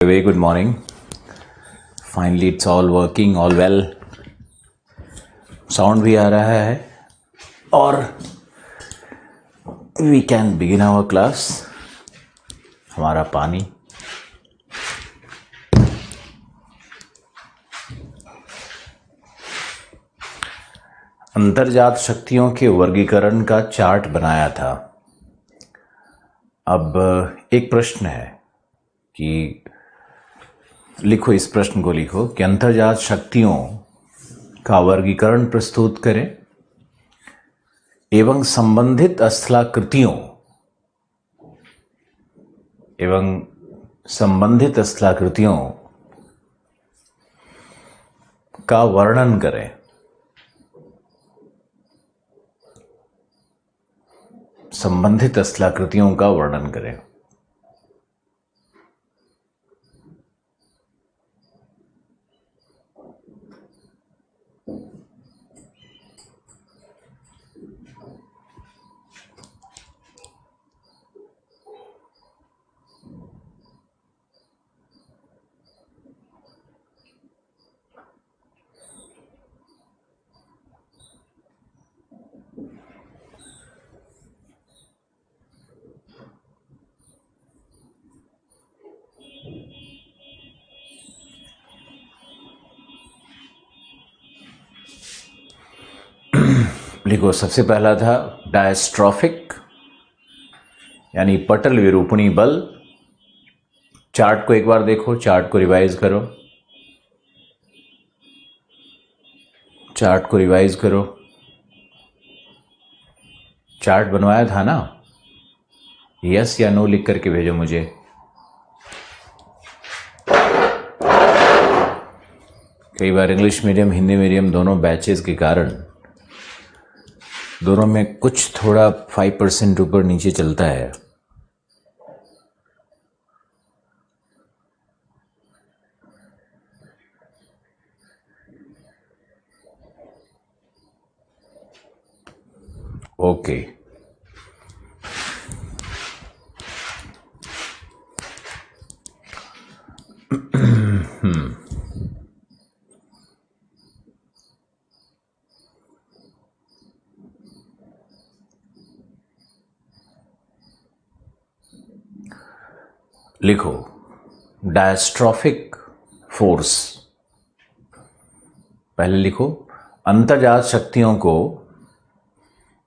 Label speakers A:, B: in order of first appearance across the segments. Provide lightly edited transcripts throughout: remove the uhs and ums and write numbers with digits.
A: Very good morning. Finally it's all working, all well. Sound भी आ रहा है और we can begin our class. हमारा पानी अंतर्जात शक्तियों के वर्गीकरण का चार्ट बनाया था। अब एक प्रश्न है कि लिखो, इस प्रश्न को लिखो कि अंतर्जात शक्तियों का वर्गीकरण प्रस्तुत करें एवं संबंधित स्थलाकृतियों का वर्णन करें। संबंधित स्थलाकृतियों का वर्णन करें। लिखो, सबसे पहला था डायस्ट्रॉफिक यानी पटल विरूपणी बल। चार्ट को एक बार देखो, चार्ट को रिवाइज करो, चार्ट बनवाया था ना? यस या नो लिख करके भेजो मुझे। कई बार इंग्लिश मीडियम हिंदी मीडियम दोनों बैचेस के कारण दोनों में कुछ थोड़ा 5% ऊपर नीचे चलता है। ओके, लिखो डायस्ट्रॉफिक फोर्स। पहले लिखो, अंतर्जात शक्तियों को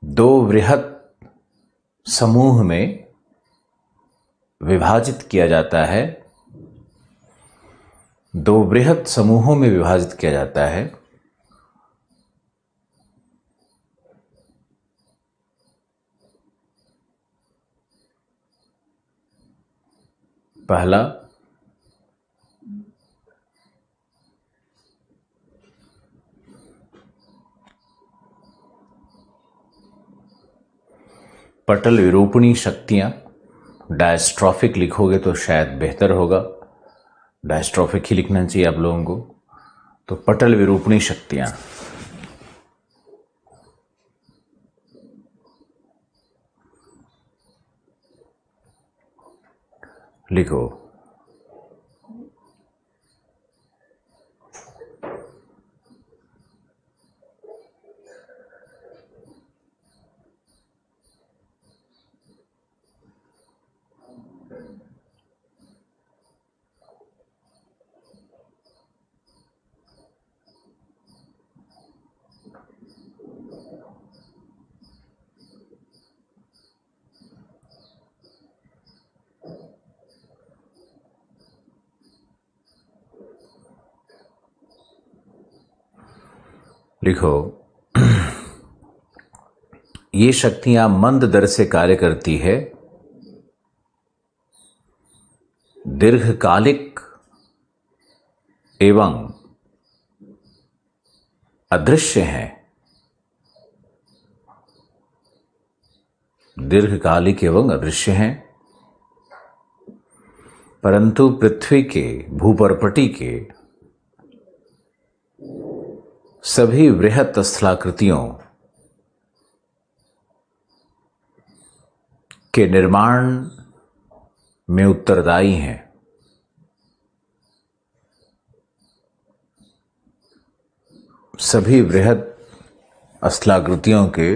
A: दो वृहत समूह में विभाजित किया जाता है। दो वृहत समूहों में विभाजित किया जाता है। पहला पटल विरूपणी शक्तियां। डायस्ट्रॉफिक लिखोगे तो शायद बेहतर होगा, डायस्ट्रॉफिक ही लिखना चाहिए आप लोगों को। तो पटल विरूपणी शक्तियां लिखो। लिखो, ये शक्तियां मंद दर से कार्य करती है, दीर्घकालिक एवं अदृश्य हैं। दीर्घकालिक एवं अदृश्य हैं, परंतु पृथ्वी के भूपर्पटी के सभी वृहत स्थलाकृतियों के निर्माण में उत्तरदायी हैं। सभी बृहद स्थलाकृतियों के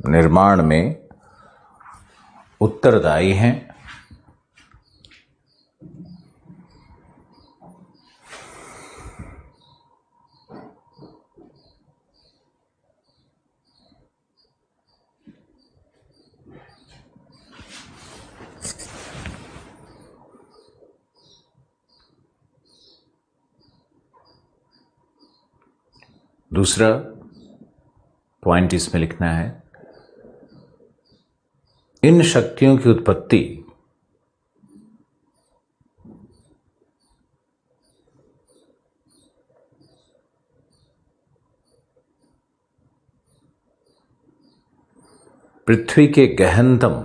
A: निर्माण में उत्तरदायी हैं। दूसरा पॉइंट इसमें लिखना है, इन शक्तियों की उत्पत्ति पृथ्वी के गहनतम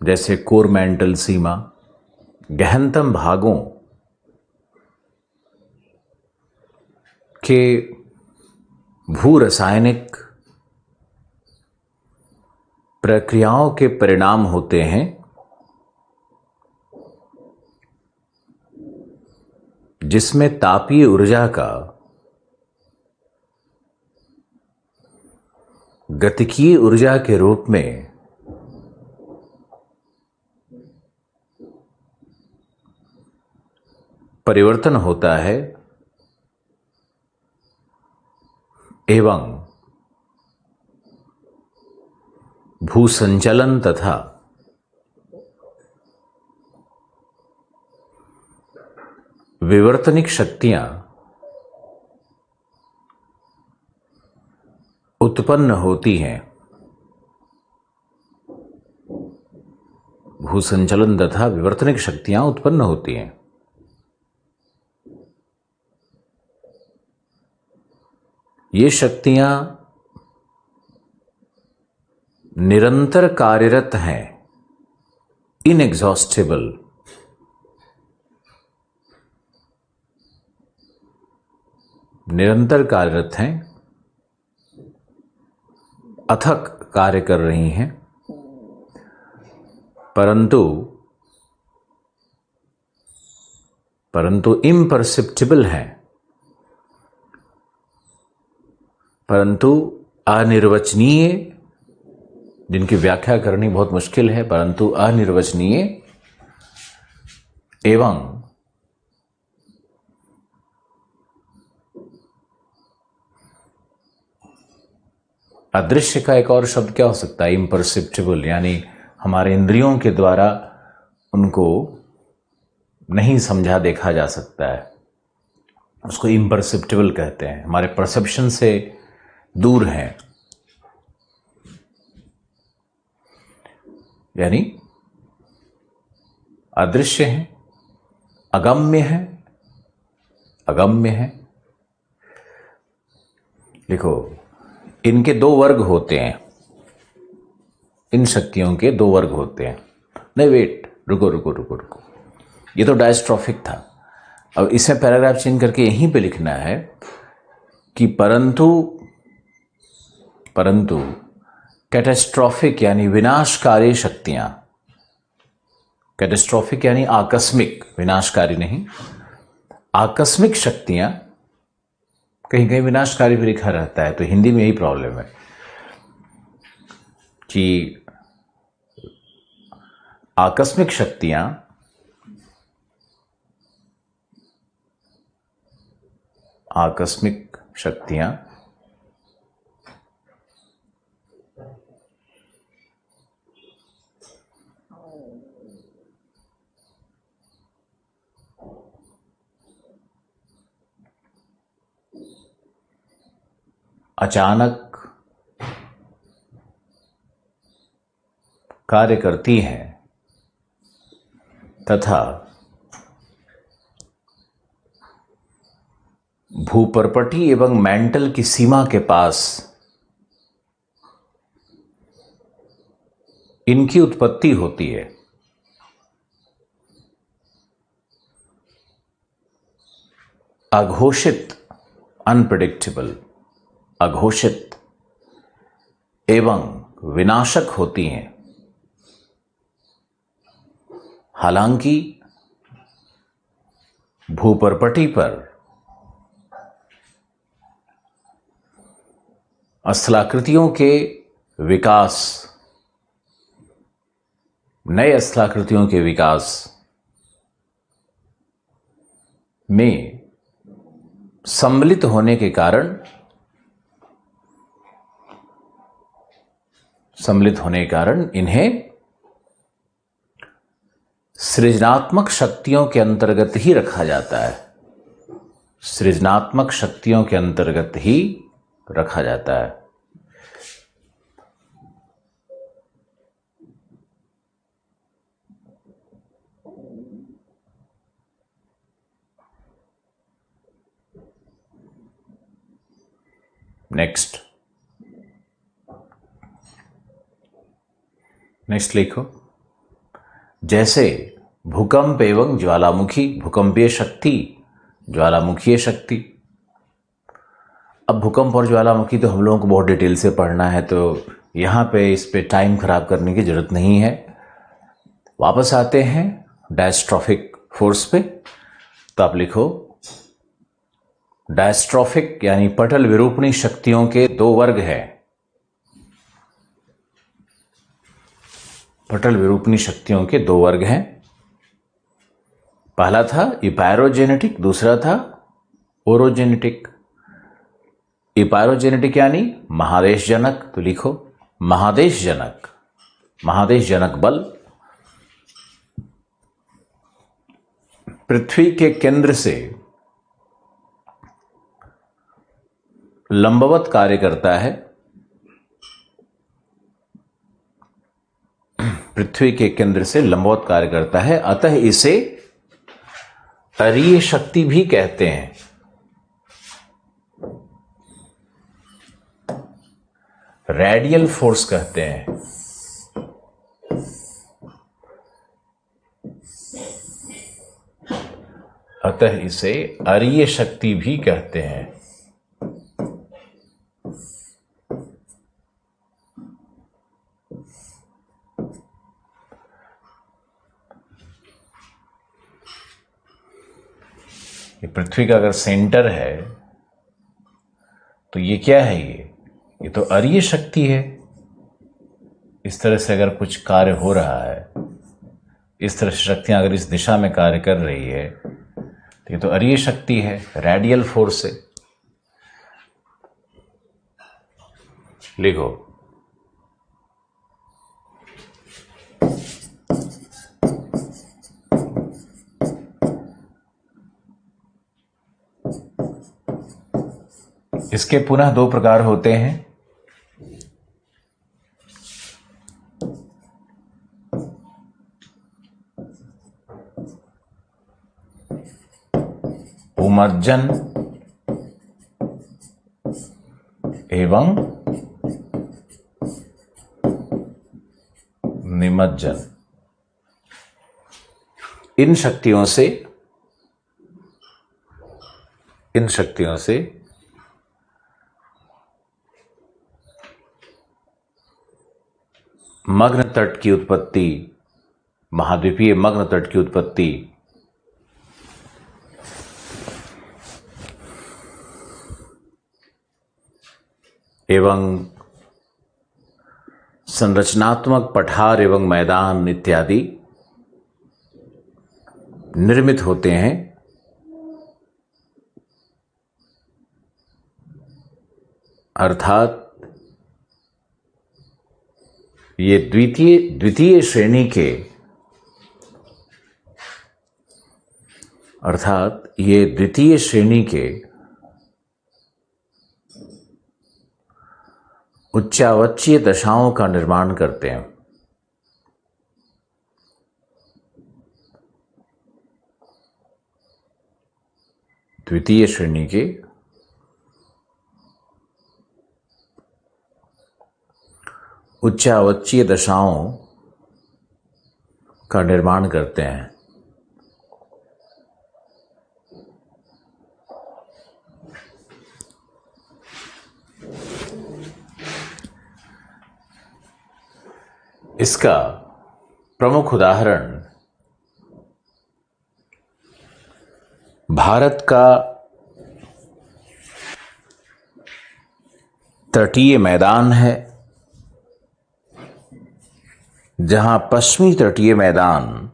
A: जैसे कोरमेंटल सीमा, गहनतम भागों के भू रासायनिक प्रक्रियाओं के परिणाम होते हैं, जिसमें तापीय ऊर्जा का गतिकीय ऊर्जा के रूप में परिवर्तन होता है एवं भूसंचलन तथा विवर्तनिक शक्तियां उत्पन्न होती हैं। भूसंचलन तथा विवर्तनिक शक्तियां उत्पन्न होती हैं। ये शक्तियां निरंतर कार्यरत हैं, इनएग्जॉस्टेबल। निरंतर कार्यरत हैं, अथक कार्य कर रही हैं, परंतु इम्परसेप्टिबल हैं, परंतु अनिर्वचनीय, जिनकी व्याख्या करनी बहुत मुश्किल है, परंतु अनिर्वचनीय एवं अदृश्य का एक और शब्द क्या हो सकता है? इम्परसेप्टिबल, यानी हमारे इंद्रियों के द्वारा उनको नहीं समझा देखा जा सकता है, उसको इम्परसेप्टिबल कहते हैं। हमारे परसेप्शन से दूर हैं, यानी अदृश्य हैं, अगम्य हैं। देखो, इनके दो वर्ग होते हैं, इन शक्तियों के दो वर्ग होते हैं। नहीं, वेट, रुको, ये तो डायस्ट्रॉफिक था। अब इसमें पैराग्राफ चेंज करके यहीं पे लिखना है कि परंतु कैटास्ट्रॉफिक यानी विनाशकारी शक्तियां, कैटास्ट्रॉफिक यानी आकस्मिक, विनाशकारी नहीं, आकस्मिक शक्तियां, कहीं कहीं विनाशकारी भी लिखा रहता है, तो हिंदी में यही प्रॉब्लम है कि आकस्मिक शक्तियां अचानक कार्य करती हैं तथा भूपर्पटी एवं मेंटल की सीमा के पास इनकी उत्पत्ति होती है। अघोषित अनप्रेडिक्टेबल, अघोषित एवं विनाशक होती हैं। हालांकि भूपरपटी पर स्थलाकृतियों के विकास, नए स्थलाकृतियों के विकास में सम्मिलित होने के कारण इन्हें सृजनात्मक शक्तियों के अंतर्गत ही रखा जाता है, सृजनात्मक शक्तियों के अंतर्गत ही रखा जाता है। नेक्स्ट लिखो। जैसे भूकंप एवं ज्वालामुखी, भूकंपीय शक्ति, ज्वालामुखीय शक्ति। अब भूकंप और ज्वालामुखी तो हम लोगों को बहुत डिटेल से पढ़ना है, तो यहां पे इस पे टाइम खराब करने की जरूरत नहीं है। वापस आते हैं डायस्ट्रॉफिक फोर्स पे। तो आप लिखो, डायस्ट्रॉफिक यानी पटल विरूपणी शक्तियों के दो वर्ग हैं। पटल विरूपणी शक्तियों के दो वर्ग हैं। पहला था इपैरोजेनेटिक, दूसरा था ओरोजेनेटिक। इपैरोजेनेटिक यानी महादेशजनक। तो लिखो, महादेशजनक, महादेशजनक बल पृथ्वी के केंद्र से लंबवत कार्य करता है। पृथ्वी के केंद्र से लंबवत कार्य करता है, अतः इसे अरीय शक्ति भी कहते हैं। रेडियल फोर्स कहते हैं। अतः इसे अरीय शक्ति भी कहते हैं। पृथ्वी का अगर सेंटर है तो ये क्या है? ये तो अरीय शक्ति है। इस तरह से अगर कुछ कार्य हो रहा है, इस तरह से शक्तियां अगर इस दिशा में कार्य कर रही है तो ये तो अरीय शक्ति है, रेडियल फोर्स है। लिखो, इसके पुनः दो प्रकार होते हैं। उमज्जन एवं निमज्जन। इन शक्तियों से मग्न तट की उत्पत्ति, महाद्वीपीय मग्न तट की उत्पत्ति एवं संरचनात्मक पठार एवं मैदान इत्यादि निर्मित होते हैं। अर्थात ये द्वितीय श्रेणी के उच्चावचीय दशाओं का निर्माण करते हैं। द्वितीय श्रेणी के उच्चावचीय दशाओं का निर्माण करते हैं। इसका प्रमुख उदाहरण भारत का तटीय मैदान है, जहां पश्चिमी तटीय मैदान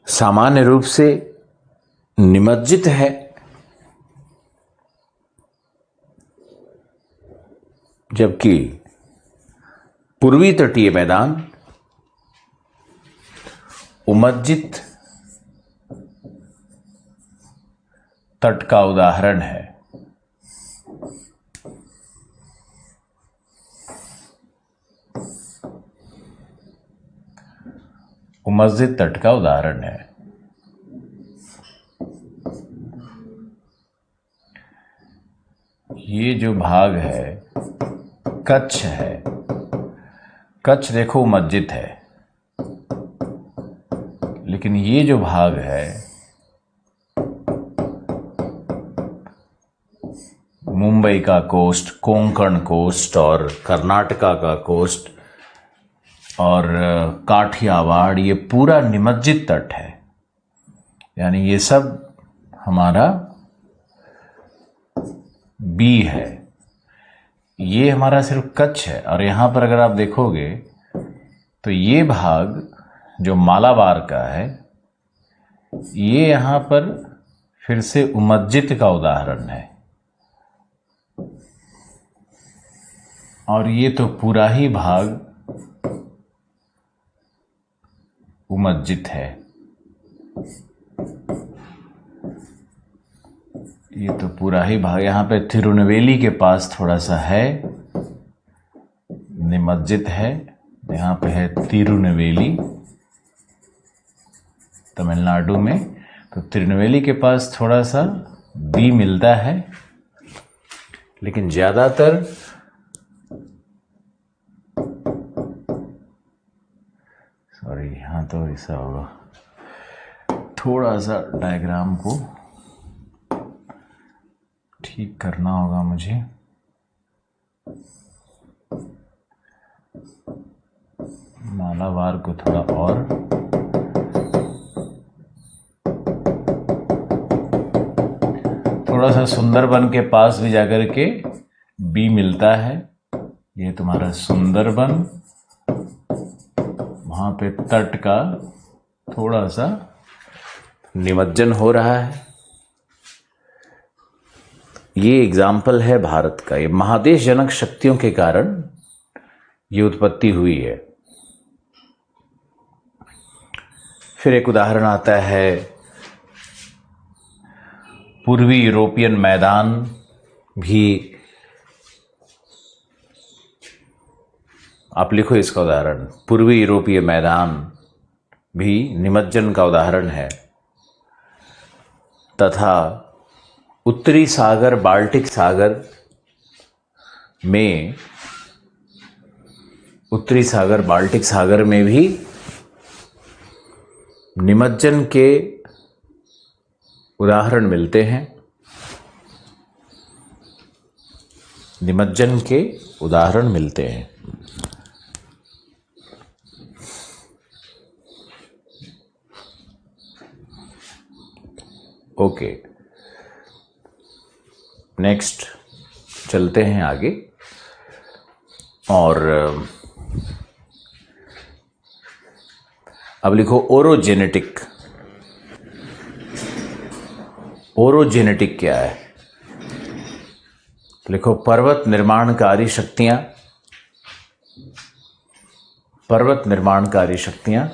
A: सामान्य रूप से निमज्जित है, जबकि पूर्वी तटीय मैदान उमज्जित तट का उदाहरण है। उमज्जित तट का उदाहरण है। ये जो भाग है कच्छ है, कच्छ देखो उमज्जित है, लेकिन ये जो भाग है मुंबई का कोस्ट, कोंकण कोस्ट और कर्नाटका का कोस्ट और काठियावाड़, ये पूरा निमज्जित तट है। यानी ये सब हमारा बी है। ये हमारा सिर्फ कच्छ है। और यहां पर अगर आप देखोगे तो ये भाग जो मालाबार का है, ये यहां पर फिर से उमज्जित का उदाहरण है। और ये तो पूरा ही भाग उमज्जित है। ये तो पूरा ही भाग, यहां पे तिरुनेलवेली के पास थोड़ा सा है, निमज्जित है। यहां पे है तिरुनेलवेली तमिलनाडु में, तो तिरुनेलवेली के पास थोड़ा सा बी मिलता है, लेकिन ज्यादातर यहां तो ऐसा होगा, थोड़ा सा डायग्राम को ठीक करना होगा मुझे। मालाबार को थोड़ा और थोड़ा सा सुंदरबन के पास भी जाकर के बी मिलता है। ये तुम्हारा सुंदरबन, वहां पे तट का थोड़ा सा निमज्जन हो रहा है। ये एग्जाम्पल है भारत का। ये महादेश जनक शक्तियों के कारण ये उत्पत्ति हुई है। फिर एक उदाहरण आता है पूर्वी यूरोपियन मैदान भी। आप लिखो इसका उदाहरण, पूर्वी यूरोपीय मैदान भी निमज्जन का उदाहरण है। तथा उत्तरी सागर, बाल्टिक सागर में, उत्तरी सागर बाल्टिक सागर में भी निमज्जन के उदाहरण मिलते हैं। निमज्जन के उदाहरण मिलते हैं। ओके, नेक्स्ट चलते हैं आगे। और अब लिखो ओरोजेनेटिक। ओरोजेनेटिक क्या है? लिखो पर्वत निर्माणकारी शक्तियां। पर्वत निर्माणकारी शक्तियां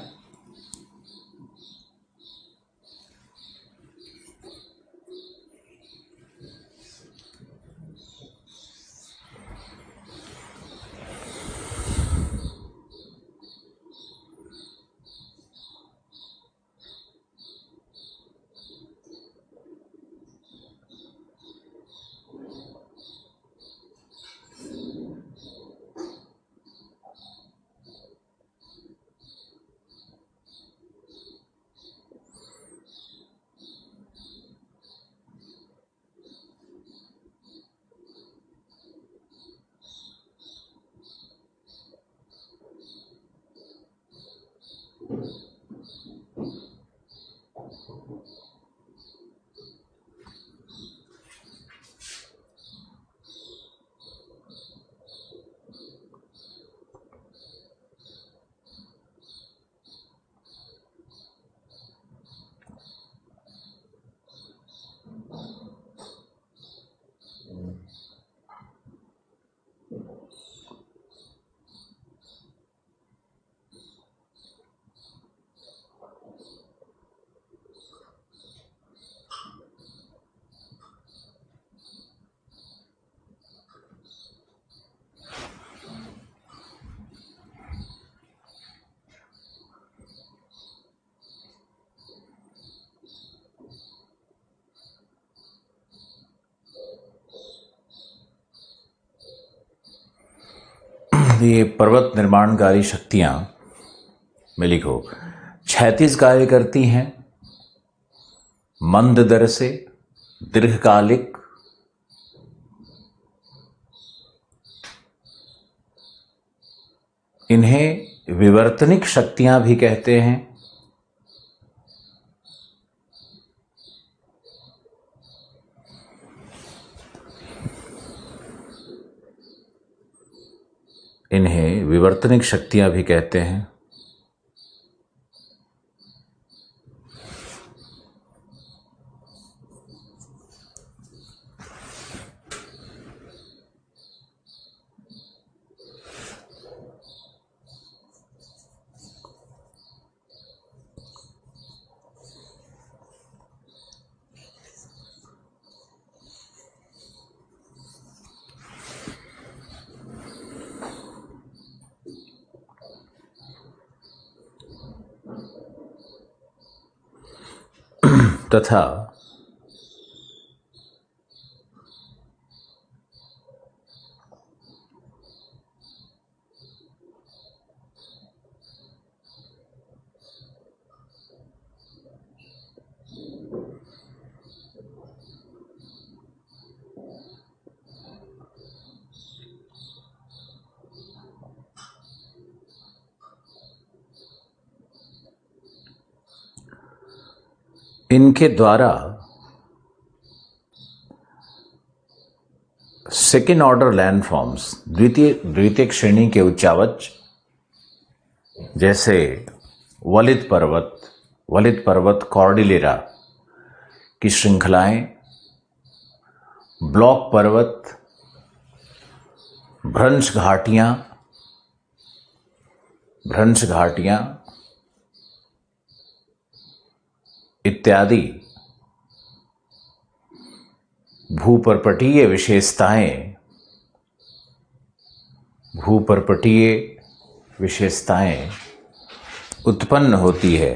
A: ये पर्वत निर्माणकारी शक्तियां में लिखो, क्षैतिज कार्य करती हैं, मंद दर से, दीर्घकालिक, इन्हें विवर्तनिक शक्तियां भी कहते हैं। इन्हें विवर्तनिक शक्तियां भी कहते हैं। तथा इनके द्वारा सेकेंड ऑर्डर लैंडफॉर्म्स, द्वितीय श्रेणी के उच्चावच, जैसे वलित पर्वत कॉर्डिलेरा की श्रृंखलाएं, ब्लॉक पर्वत, भ्रंश घाटियां इत्यादि भूपर्पटीय विशेषताएं उत्पन्न होती है।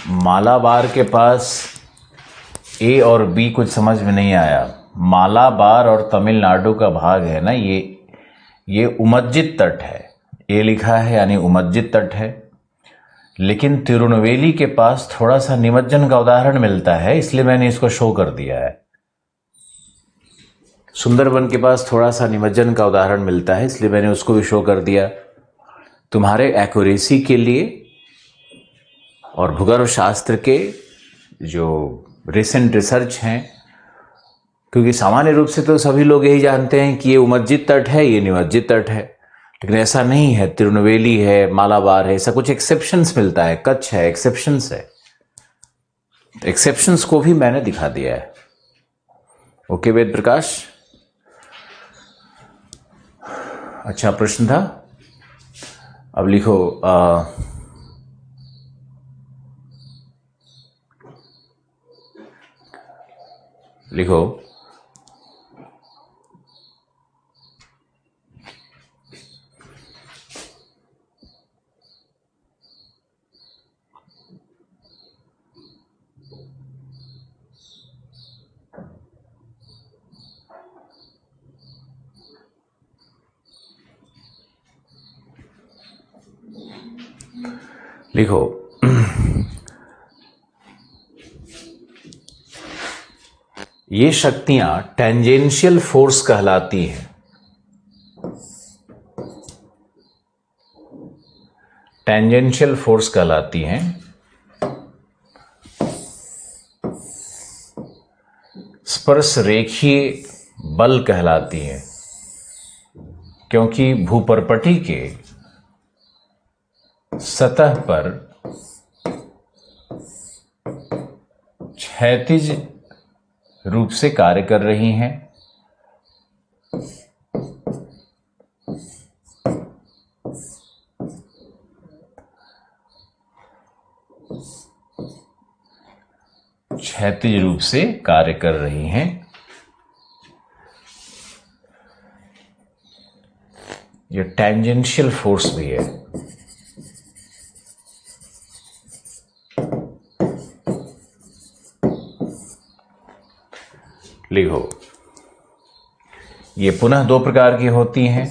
A: मालाबार के पास ए और बी कुछ समझ में नहीं आया। मालाबार और तमिलनाडु का भाग है ना, ये उमज्जित तट है, ये लिखा है यानी उमज्जित तट है। लेकिन तिरुनवेली के पास थोड़ा सा निमज्जन का उदाहरण मिलता है, इसलिए मैंने इसको शो कर दिया है। सुंदरबन के पास थोड़ा सा निमज्जन का उदाहरण मिलता है, इसलिए मैंने उसको भी शो कर दिया तुम्हारे एक्यूरेसी के लिए। और भूगर्भ शास्त्र के जो रिसेंट रिसर्च हैं, क्योंकि सामान्य रूप से तो सभी लोग यही जानते हैं कि ये उमज्जित तट है, ये निमज्जित तट है, लेकिन ऐसा नहीं है। तिरुनवेली है, मालाबार है, ऐसा कुछ एक्सेप्शंस मिलता है। कच्छ है, एक्सेप्शंस है। एक्सेप्शंस को भी मैंने दिखा दिया है। ओके वेद प्रकाश, अच्छा प्रश्न था। अब लिखो लिखो लिखो ये शक्तियां टेंजेंशियल फोर्स कहलाती हैं। टेंजेंशियल फोर्स कहलाती हैं। स्पर्श रेखीय बल कहलाती हैं, क्योंकि भूपर्पटी के सतह पर क्षैतिज रूप से कार्य कर रही हैं। क्षैतिज रूप से कार्य कर रही हैं। ये टेंजेंशियल फोर्स भी है। लिखो, ये पुनः दो प्रकार की होती हैं,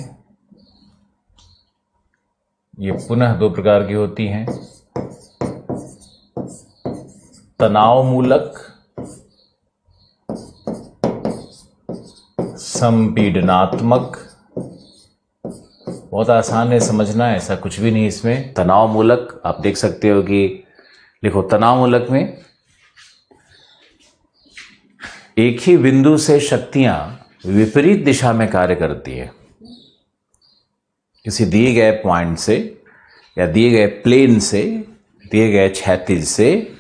A: ये पुनः दो प्रकार की होती हैं, तनाव मूलक, संपीडनात्मक। बहुत आसान है समझना, ऐसा कुछ भी नहीं इसमें। तनाव मूलक आप देख सकते हो कि लिखो, तनाव मूलक में एक ही बिंदु से शक्तियां विपरीत दिशा में कार्य करती है। किसी दिए गए पॉइंट से या दिए गए प्लेन से, दिए गए क्षैतिज से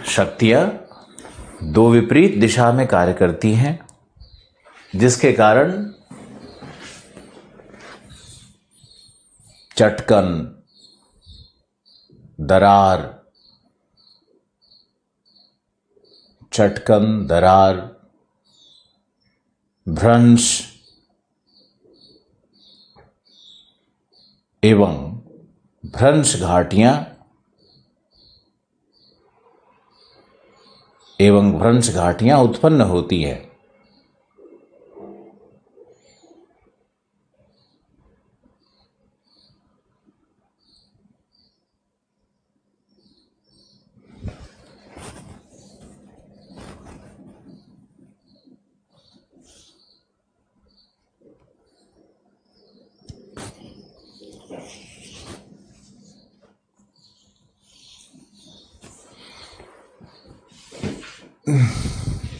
A: शक्तियां दो विपरीत दिशा में कार्य करती हैं, जिसके कारण चटकन, दरार, चटकन, दरार, भ्रंश एवं भ्रंश घाटियां उत्पन्न होती है।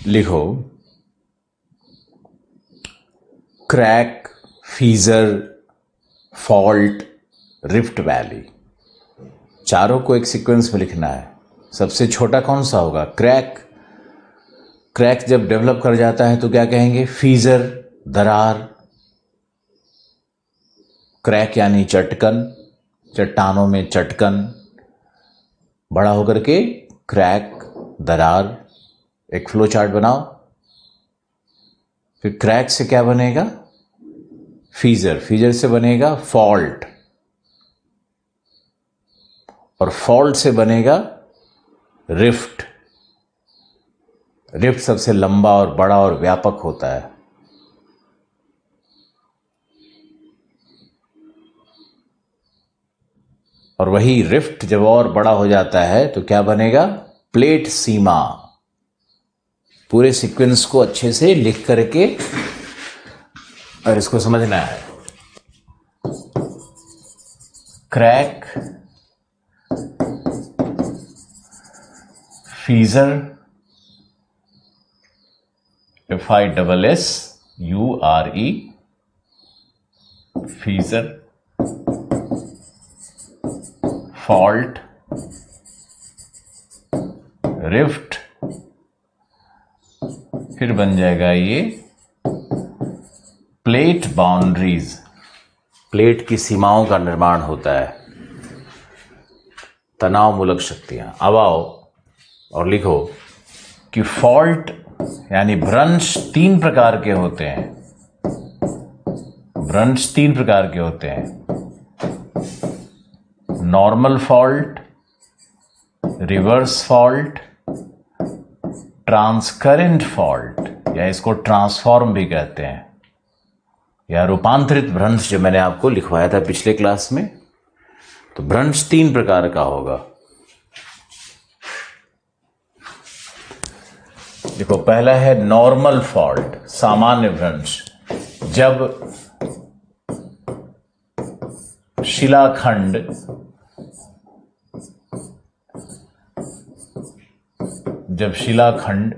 A: लिखो, क्रैक, फीजर, फॉल्ट, रिफ्ट वैली, चारों को एक सीक्वेंस में लिखना है। सबसे छोटा कौन सा होगा? क्रैक। क्रैक जब डेवलप कर जाता है तो क्या कहेंगे? फीजर, दरार। क्रैक यानी चटकन, चट्टानों में चटकन, बड़ा होकर के क्रैक, दरार। एक फ्लो चार्ट बनाओ। फिर क्रैक से क्या बनेगा? फीजर, फीजर से बनेगा फॉल्ट, और फॉल्ट से बनेगा रिफ्ट। रिफ्ट सबसे लंबा और बड़ा और व्यापक होता है। और वही रिफ्ट जब और बड़ा हो जाता है तो क्या बनेगा? प्लेट सीमा। पूरे सीक्वेंस को अच्छे से लिख करके और इसको समझना है। क्रैक, फीजर, FISSURE, फीजर, फॉल्ट, रिफ्ट, फिर बन जाएगा ये प्लेट बाउंड्रीज। प्लेट की सीमाओं का निर्माण होता है। तनाव मूलक शक्तियां। अब आओ और लिखो कि फॉल्ट यानी भ्रंश तीन प्रकार के होते हैं। भ्रंश तीन प्रकार के होते हैं। Normal fault, reverse fault, transcurrent fault, या इसको ट्रांसफॉर्म भी कहते हैं, या रूपांतरित भ्रंश जो मैंने आपको लिखवाया था पिछले क्लास में। तो भ्रंश तीन प्रकार का होगा। देखो, पहला है नॉर्मल फॉल्ट, सामान्य भ्रंश। जब शिलाखंड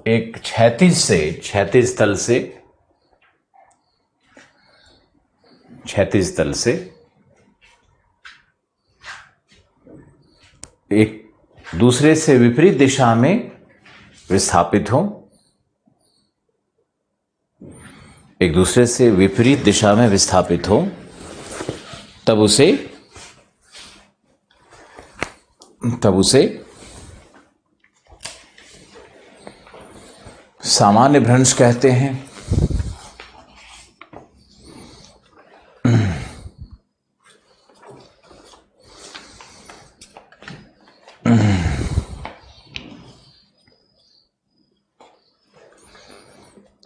A: एक क्षैतिज तल से एक दूसरे से विपरीत दिशा में विस्थापित हो, तब उसे सामान्य भ्रंश कहते हैं।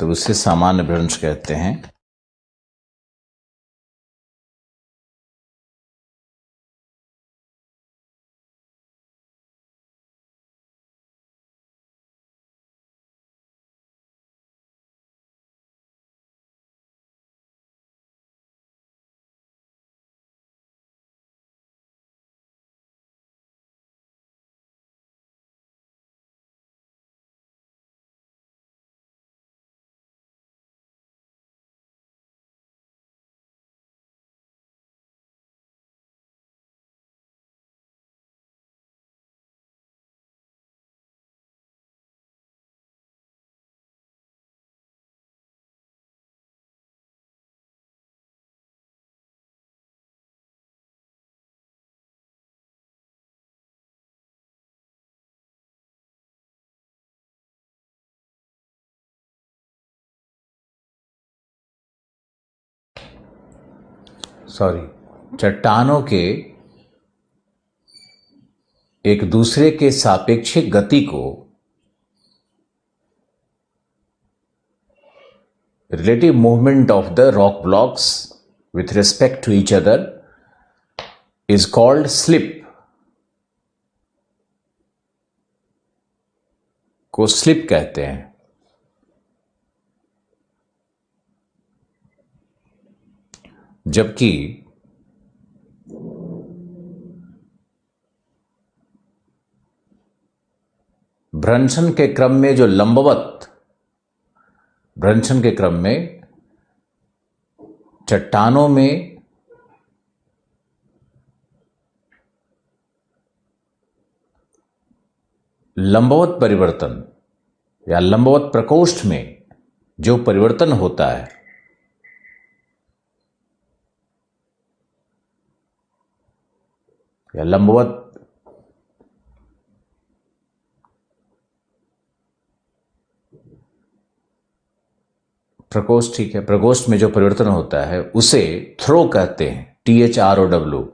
A: तो उसे सामान्य भ्रंश कहते हैं। चट्टानों के एक दूसरे के सापेक्षिक गति को relative movement of the rock blocks with respect to each other is called slip, को स्लिप कहते हैं। जबकि भ्रंशन के क्रम में जो लंबवत भ्रंशन के क्रम में चट्टानों में लंबवत परिवर्तन या लंबवत प्रकोष्ठ में जो परिवर्तन होता है या लंबवत प्रकोष्ठ, ठीक है, प्रकोष्ठ में जो परिवर्तन होता है उसे थ्रो कहते हैं, THROW।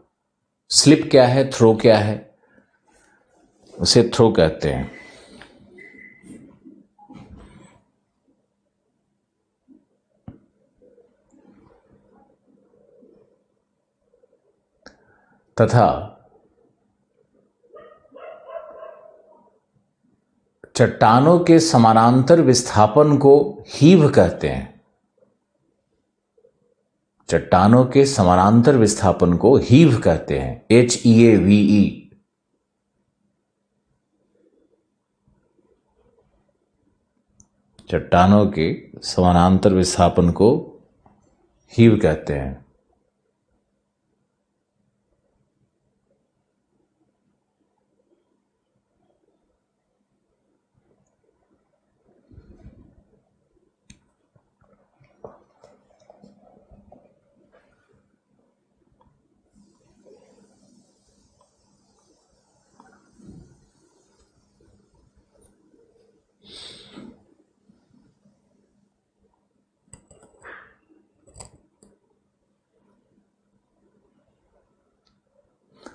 A: स्लिप क्या है, थ्रो क्या है, उसे थ्रो कहते हैं। तथा चट्टानों के समानांतर विस्थापन को हीव कहते हैं। चट्टानों के समानांतर विस्थापन को हीव कहते हैं, HEAVE। चट्टानों के समानांतर विस्थापन को हीव कहते हैं।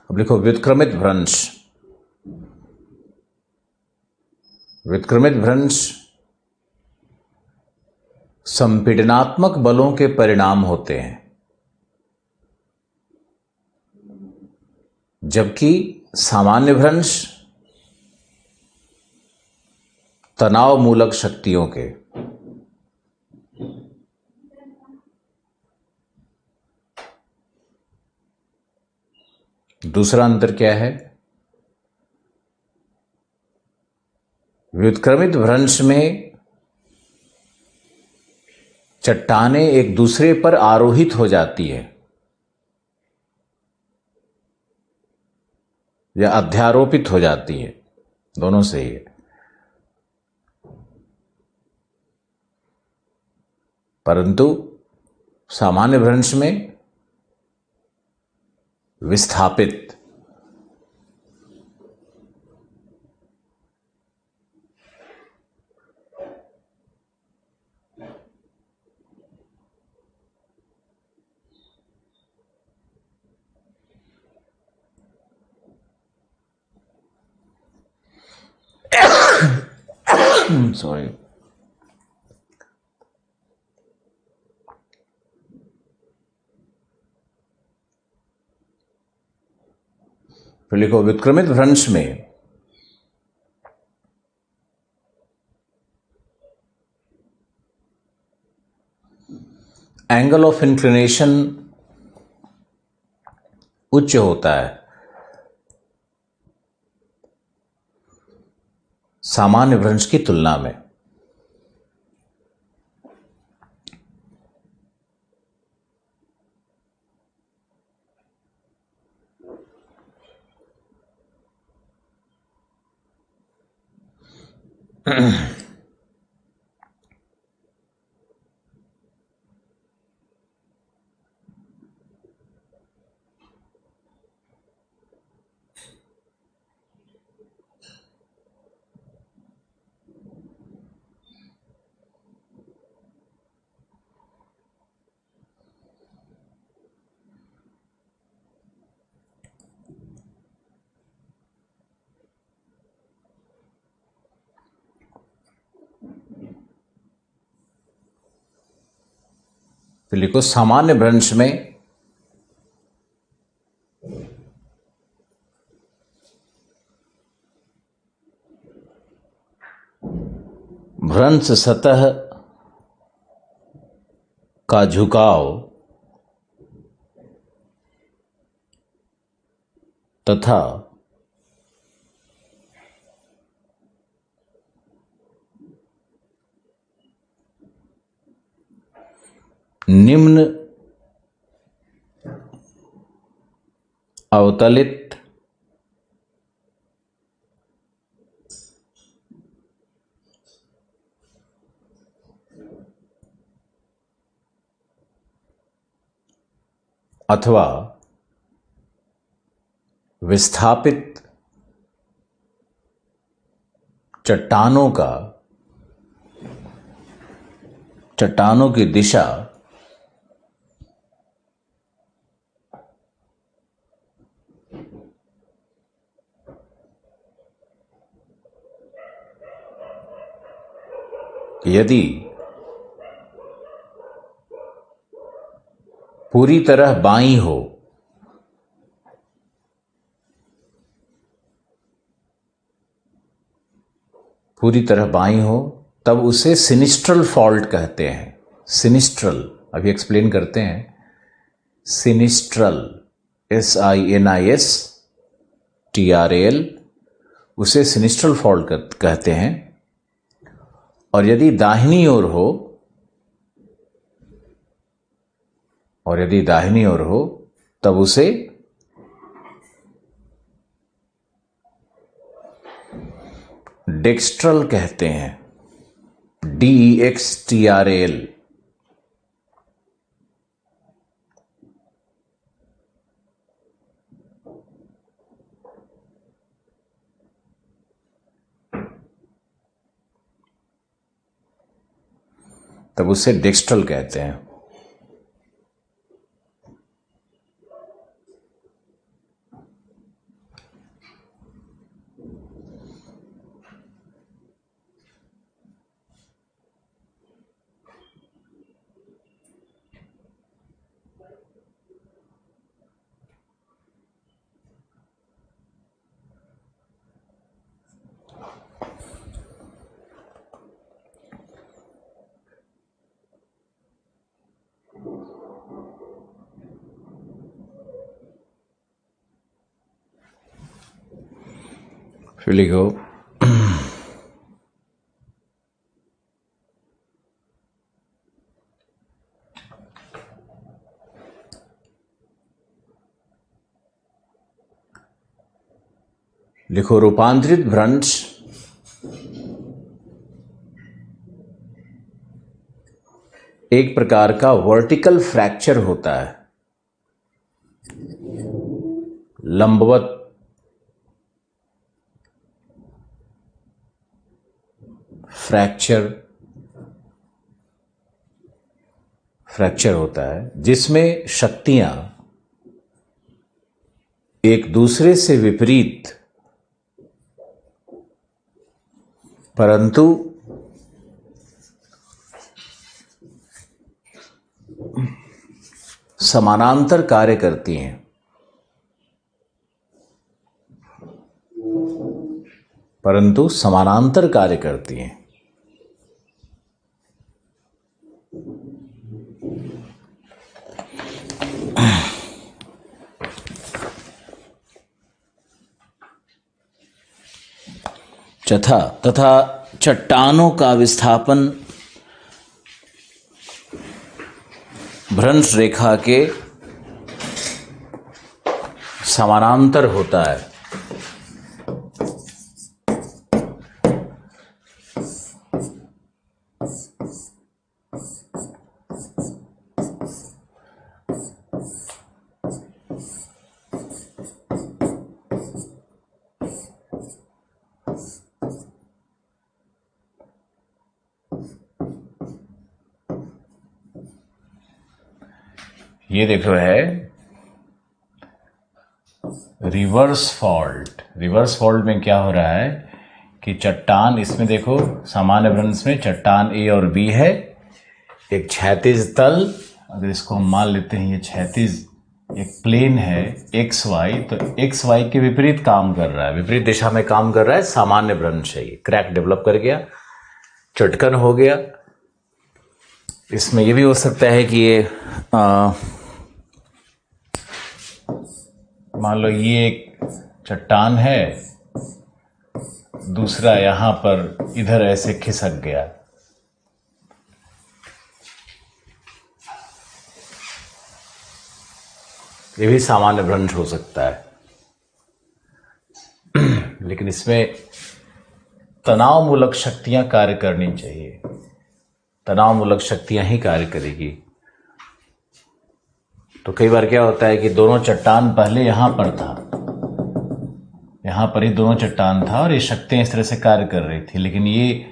A: अब लिखो व्युत्क्रमित भ्रंश। व्युत्क्रमित भ्रंश संपीडनात्मक बलों के परिणाम होते हैं, जबकि सामान्य भ्रंश तनाव मूलक शक्तियों के। दूसरा अंतर क्या है? व्युत्क्रमित भ्रंश में चट्टानें एक दूसरे पर आरोहित हो जाती है या अध्यारोपित हो जाती है, दोनों से ही है। परंतु सामान्य भ्रंश में विस्थापित। सॉरी। फिर लिखो विक्रमित भ्रंश में एंगल ऑफ इंक्लिनेशन उच्च होता है सामान्य भ्रंश की तुलना में। तो लिखो सामान्य भ्रंश में भ्रंश सतह का झुकाव तथा निम्न अवतलित अथवा विस्थापित चट्टानों की दिशा यदि पूरी तरह बाईं हो तब उसे सिनिस्ट्रल फॉल्ट कहते हैं। सिनिस्ट्रल अभी एक्सप्लेन करते हैं। सिनिस्ट्रल SINISTRAL उसे सिनिस्ट्रल फॉल्ट कहते हैं। और यदि दाहिनी ओर हो तब उसे डेक्स्ट्रल कहते हैं। DEXTRAL। तब उसे डेक्स्ट्रल कहते हैं। फिर लिखो रूपांतरित भ्रंश एक प्रकार का वर्टिकल फ्रैक्चर होता है। लंबवत फ्रैक्चर होता है जिसमें शक्तियां एक दूसरे से विपरीत परंतु समानांतर कार्य करती हैं। परंतु समानांतर कार्य करती हैं। तथा चट्टानों का विस्थापन भ्रंश रेखा के समानांतर होता है। ये देखो है रिवर्स फॉल्ट। रिवर्स फॉल्ट में क्या हो रहा है कि चट्टान, इसमें देखो सामान्य भ्रंश में चट्टान ए और बी है, एक क्षैतिज तल, अगर इसको हम मान लेते हैं ये क्षैतिज एक प्लेन है एक्स वाई, तो एक्स वाई के विपरीत काम कर रहा है, विपरीत दिशा में काम कर रहा है, सामान्य भ्रंश है। ये क्रैक डेवलप कर गया, चटकन हो गया। इसमें ये भी हो सकता है कि ये मान लो ये एक चट्टान है, दूसरा यहां पर इधर ऐसे खिसक गया, ये भी सामान्य भ्रंश हो सकता है। लेकिन इसमें तनाव मूलक शक्तियां कार्य करनी चाहिए, तनाव मूलक शक्तियां ही कार्य करेगी। तो कई बार क्या होता है कि दोनों चट्टान पहले यहां पर था, यहां पर ही दोनों चट्टान था और ये शक्तियां इस तरह से कार्य कर रही थी, लेकिन ये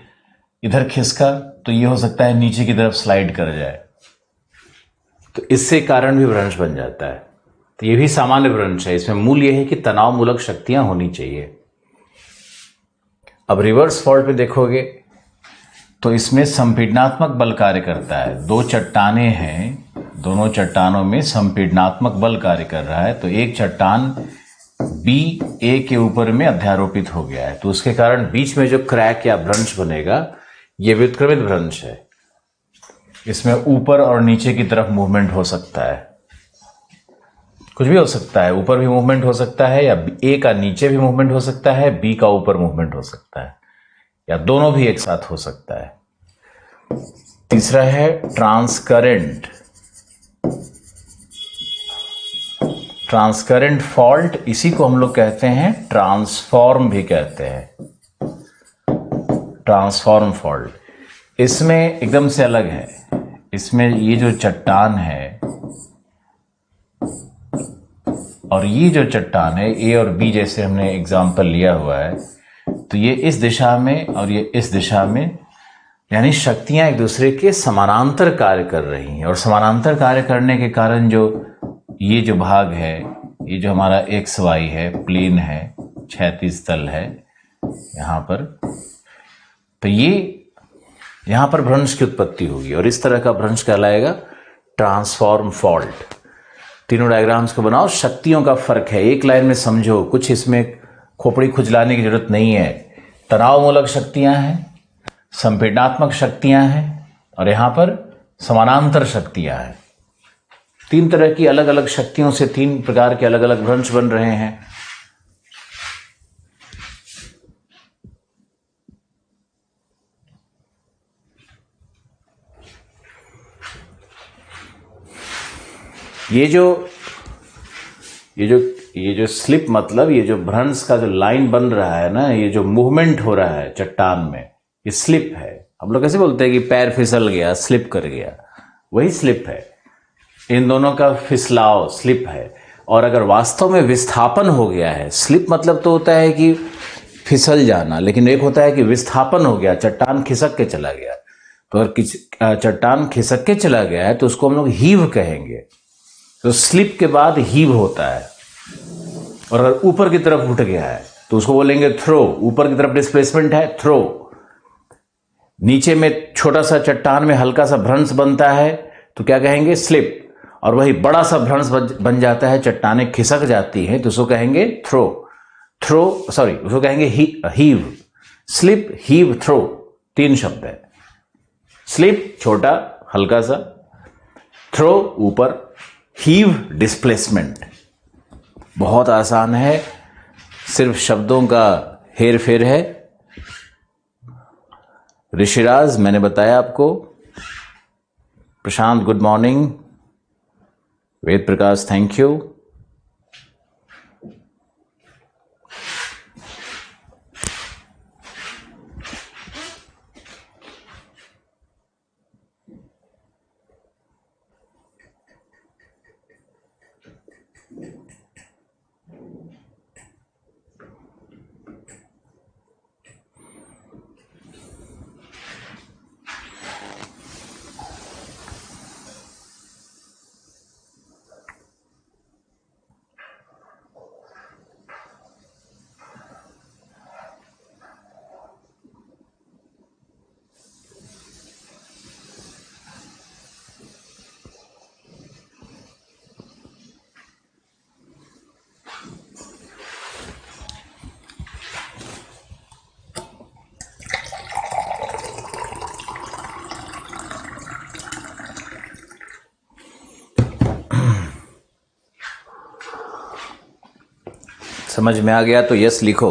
A: इधर खिसका तो ये हो सकता है नीचे की तरफ स्लाइड कर जाए, तो इससे कारण भी भ्रंश बन जाता है। तो ये भी सामान्य भ्रंश है। इसमें मूल ये है कि तनाव मूलक शक्तियां होनी चाहिए। अब रिवर्स फॉल्ट में देखोगे तो इसमें संपीडनात्मक बल कार्य करता है। दो चट्टानें हैं, दोनों चट्टानों में संपीडनात्मक बल कार्य कर रहा है। तो एक चट्टान बी ए के ऊपर में अध्यारोपित हो गया है, तो उसके कारण बीच में जो क्रैक या भ्रंश बनेगा ये व्युत्क्रमित भ्रंश है। इसमें ऊपर और नीचे की तरफ मूवमेंट हो सकता है, कुछ भी हो सकता है, ऊपर भी मूवमेंट हो सकता है, या ए का नीचे भी मूवमेंट हो सकता है, बी का ऊपर मूवमेंट हो सकता है, या दोनों भी एक साथ हो सकता है। तीसरा है ट्रांसकरेंट। ट्रांसकरेंट फॉल्ट, इसी को हम लोग कहते हैं ट्रांसफॉर्म भी कहते हैं, ट्रांसफॉर्म फॉल्ट। इसमें एकदम से अलग है। इसमें ये जो चट्टान है और ये जो चट्टान है, ए और बी जैसे हमने एग्जाम्पल लिया हुआ है, तो ये इस दिशा में और ये इस दिशा में, यानी शक्तियां एक दूसरे के समानांतर कार्य कर रही हैं। और समानांतर कार्य करने के कारण जो ये जो भाग है, ये जो हमारा एक्स वाई है, प्लेन है, क्षैतिज तल है यहां पर, तो ये यहां पर भ्रंश की उत्पत्ति होगी और इस तरह का भ्रंश कहलाएगा ट्रांसफॉर्म फॉल्ट। तीनों डायग्राम्स को बनाओ, शक्तियों का फर्क है, एक लाइन में समझो, कुछ इसमें खोपड़ी खुजलाने की जरूरत नहीं है। तनाव मूलक शक्तियां हैं, संपीडनात्मक शक्तियां हैं और यहां पर समानांतर शक्तियां हैं। तीन तरह की अलग अलग शक्तियों से तीन प्रकार के अलग अलग भ्रंश बन रहे हैं। ये जो स्लिप, मतलब ये जो भ्रंश का जो लाइन बन रहा है ना, ये जो मूवमेंट हो रहा है चट्टान में, ये स्लिप है। हम लोग कैसे बोलते हैं कि पैर फिसल गया, स्लिप कर गया, वही स्लिप है। इन दोनों का फिसलाव स्लिप है। और अगर वास्तव में विस्थापन हो गया है, स्लिप मतलब तो होता है कि फिसल जाना, लेकिन एक होता है कि विस्थापन हो गया, चट्टान खिसक के चला गया। तो अगर चट्टान खिसक के चला गया है तो उसको हम लोग हीव कहेंगे। तो स्लिप के बाद हीव होता है। और अगर ऊपर की तरफ उठ गया है तो उसको बोलेंगे थ्रो। ऊपर की तरफ डिस्प्लेसमेंट है, थ्रो। नीचे में छोटा सा चट्टान में हल्का सा भ्रंश बनता है तो क्या कहेंगे, स्लिप। और वही बड़ा सा भ्रंश बन जाता है, चट्टानें खिसक जाती हैं, तो उसको कहेंगे उसको कहेंगे हीव। स्लिप, हीव, थ्रो 3 शब्द है। स्लिप छोटा हल्का सा, थ्रो ऊपर, हीव डिस्प्लेसमेंट। बहुत आसान है, सिर्फ शब्दों का हेर फेर है। ऋषिराज मैंने बताया आपको। Prashant good morning. Ved Prakash thank you. समझ में आ गया तो यस लिखो।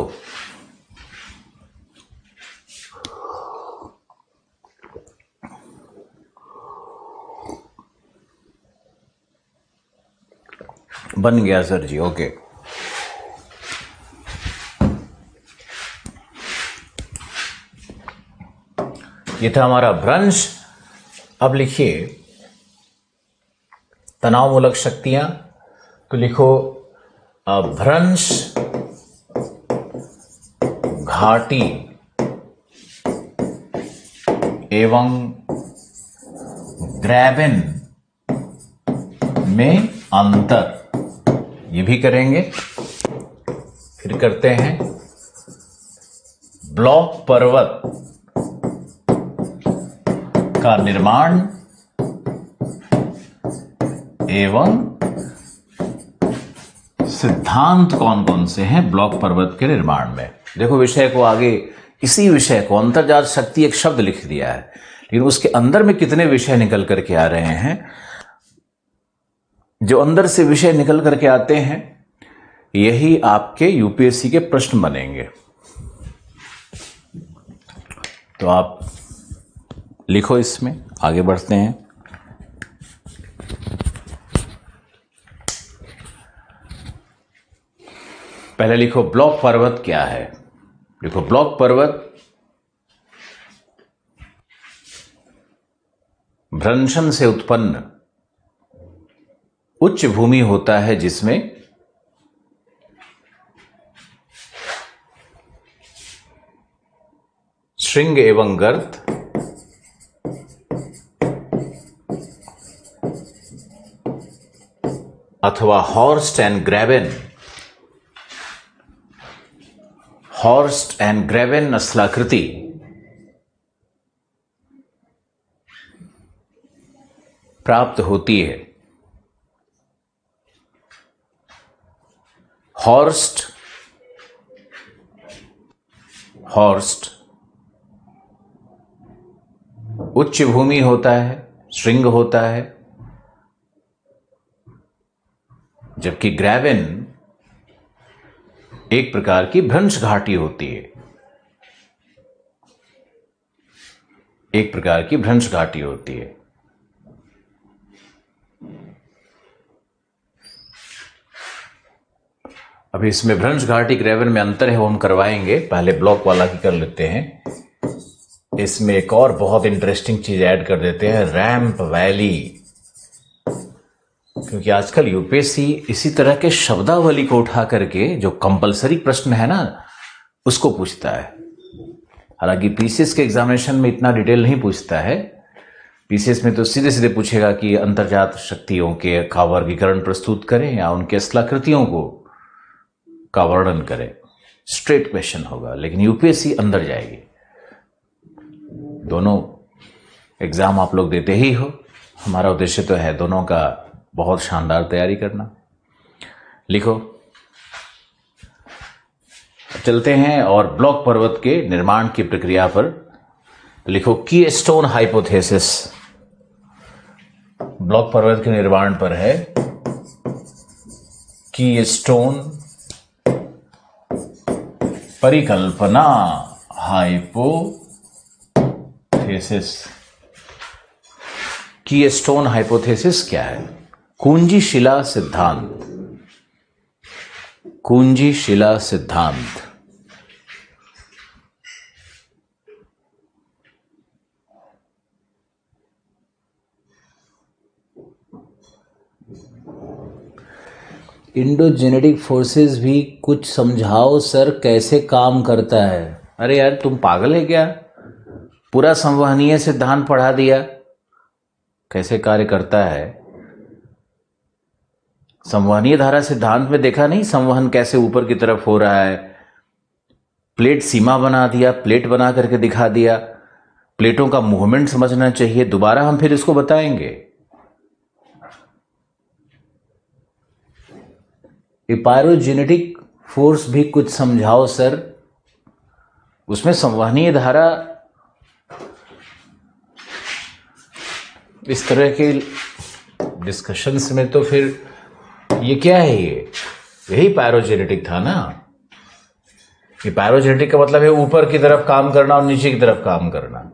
A: बन गया सर जी, ओके। ये था हमारा भ्रंश। अब लिखिए तनावमूलक शक्तियां। तो लिखो भ्रंश घाटी एवं ग्रैविन में अंतर, ये भी करेंगे। फिर करते हैं ब्लॉक पर्वत का निर्माण एवं सिद्धांत कौन कौन से हैं ब्लॉक पर्वत के निर्माण में। देखो विषय को आगे, इसी विषय को अंतर्जात शक्ति एक शब्द लिख दिया है, लेकिन उसके अंदर में कितने विषय निकल करके आ रहे हैं। जो अंदर से विषय निकल करके आते हैं यही आपके यूपीएससी के प्रश्न बनेंगे। तो आप लिखो, इसमें आगे बढ़ते हैं। पहले लिखो ब्लॉक पर्वत क्या है। लिखो ब्लॉक पर्वत भ्रंशन से उत्पन्न उच्च भूमि होता है जिसमें श्रृंग एवं गर्त अथवा हॉर्स्ट एंड ग्रेवेन, हॉर्स्ट एंड ग्रेवेन नस्लाकृति प्राप्त होती है। हॉर्स्ट उच्च भूमि होता है, श्रृंग होता है, जबकि ग्रेवेन एक प्रकार की भ्रंश घाटी होती है। एक प्रकार की भ्रंश घाटी होती है। अभी इसमें भ्रंश घाटी ग्रेवेन में अंतर है, वो हम करवाएंगे। पहले ब्लॉक वाला की कर लेते हैं। इसमें एक और बहुत इंटरेस्टिंग चीज ऐड कर देते हैं, रैंप वैली। क्योंकि आजकल यूपीएससी इसी तरह के शब्दावली को उठा करके जो कंपलसरी प्रश्न है ना उसको पूछता है। हालांकि पीसीएस के एग्जामिनेशन में इतना डिटेल नहीं पूछता है। पीसीएस में तो सीधे सीधे पूछेगा कि अंतर्जात शक्तियों के का वर्गीकरण प्रस्तुत करें या उनके स्थलाकृतियों को का वर्णन करें, स्ट्रेट क्वेश्चन होगा। लेकिन यूपीएससी अंदर जाएगी। दोनों एग्जाम आप लोग देते ही हो, हमारा उद्देश्य तो है दोनों का बहुत शानदार तैयारी करना। लिखो चलते हैं और ब्लॉक पर्वत के निर्माण की प्रक्रिया पर लिखो कीस्टोन हाइपोथेसिस। ब्लॉक पर्वत के निर्माण पर है कीस्टोन परिकल्पना हाइपोथेसिस। कीस्टोन हाइपोथेसिस क्या है? कुंजी शिला सिद्धांत। कुंजी शिला सिद्धांत इंडोजेनेटिक फोर्सेस भी कुछ समझाओ सर, कैसे काम करता है? अरे यार तुम पागल है क्या? पूरा संवहनीय सिद्धांत पढ़ा दिया, कैसे कार्य करता है। संवहनीय धारा सिद्धांत में देखा नहीं संवहन कैसे ऊपर की तरफ हो रहा है। प्लेट सीमा बना दिया, प्लेट बना करके दिखा दिया। प्लेटों का मूवमेंट समझना चाहिए, दोबारा हम फिर इसको बताएंगे। पायरोजेनेटिक फोर्स भी कुछ समझाओ सर। उसमें संवहनीय धारा इस तरह के डिस्कशंस में तो फिर ये क्या है? ये यही पायरोजेनेटिक था ना। ये पायरोजेनेटिक का मतलब है ऊपर की तरफ काम करना और नीचे की तरफ काम करना।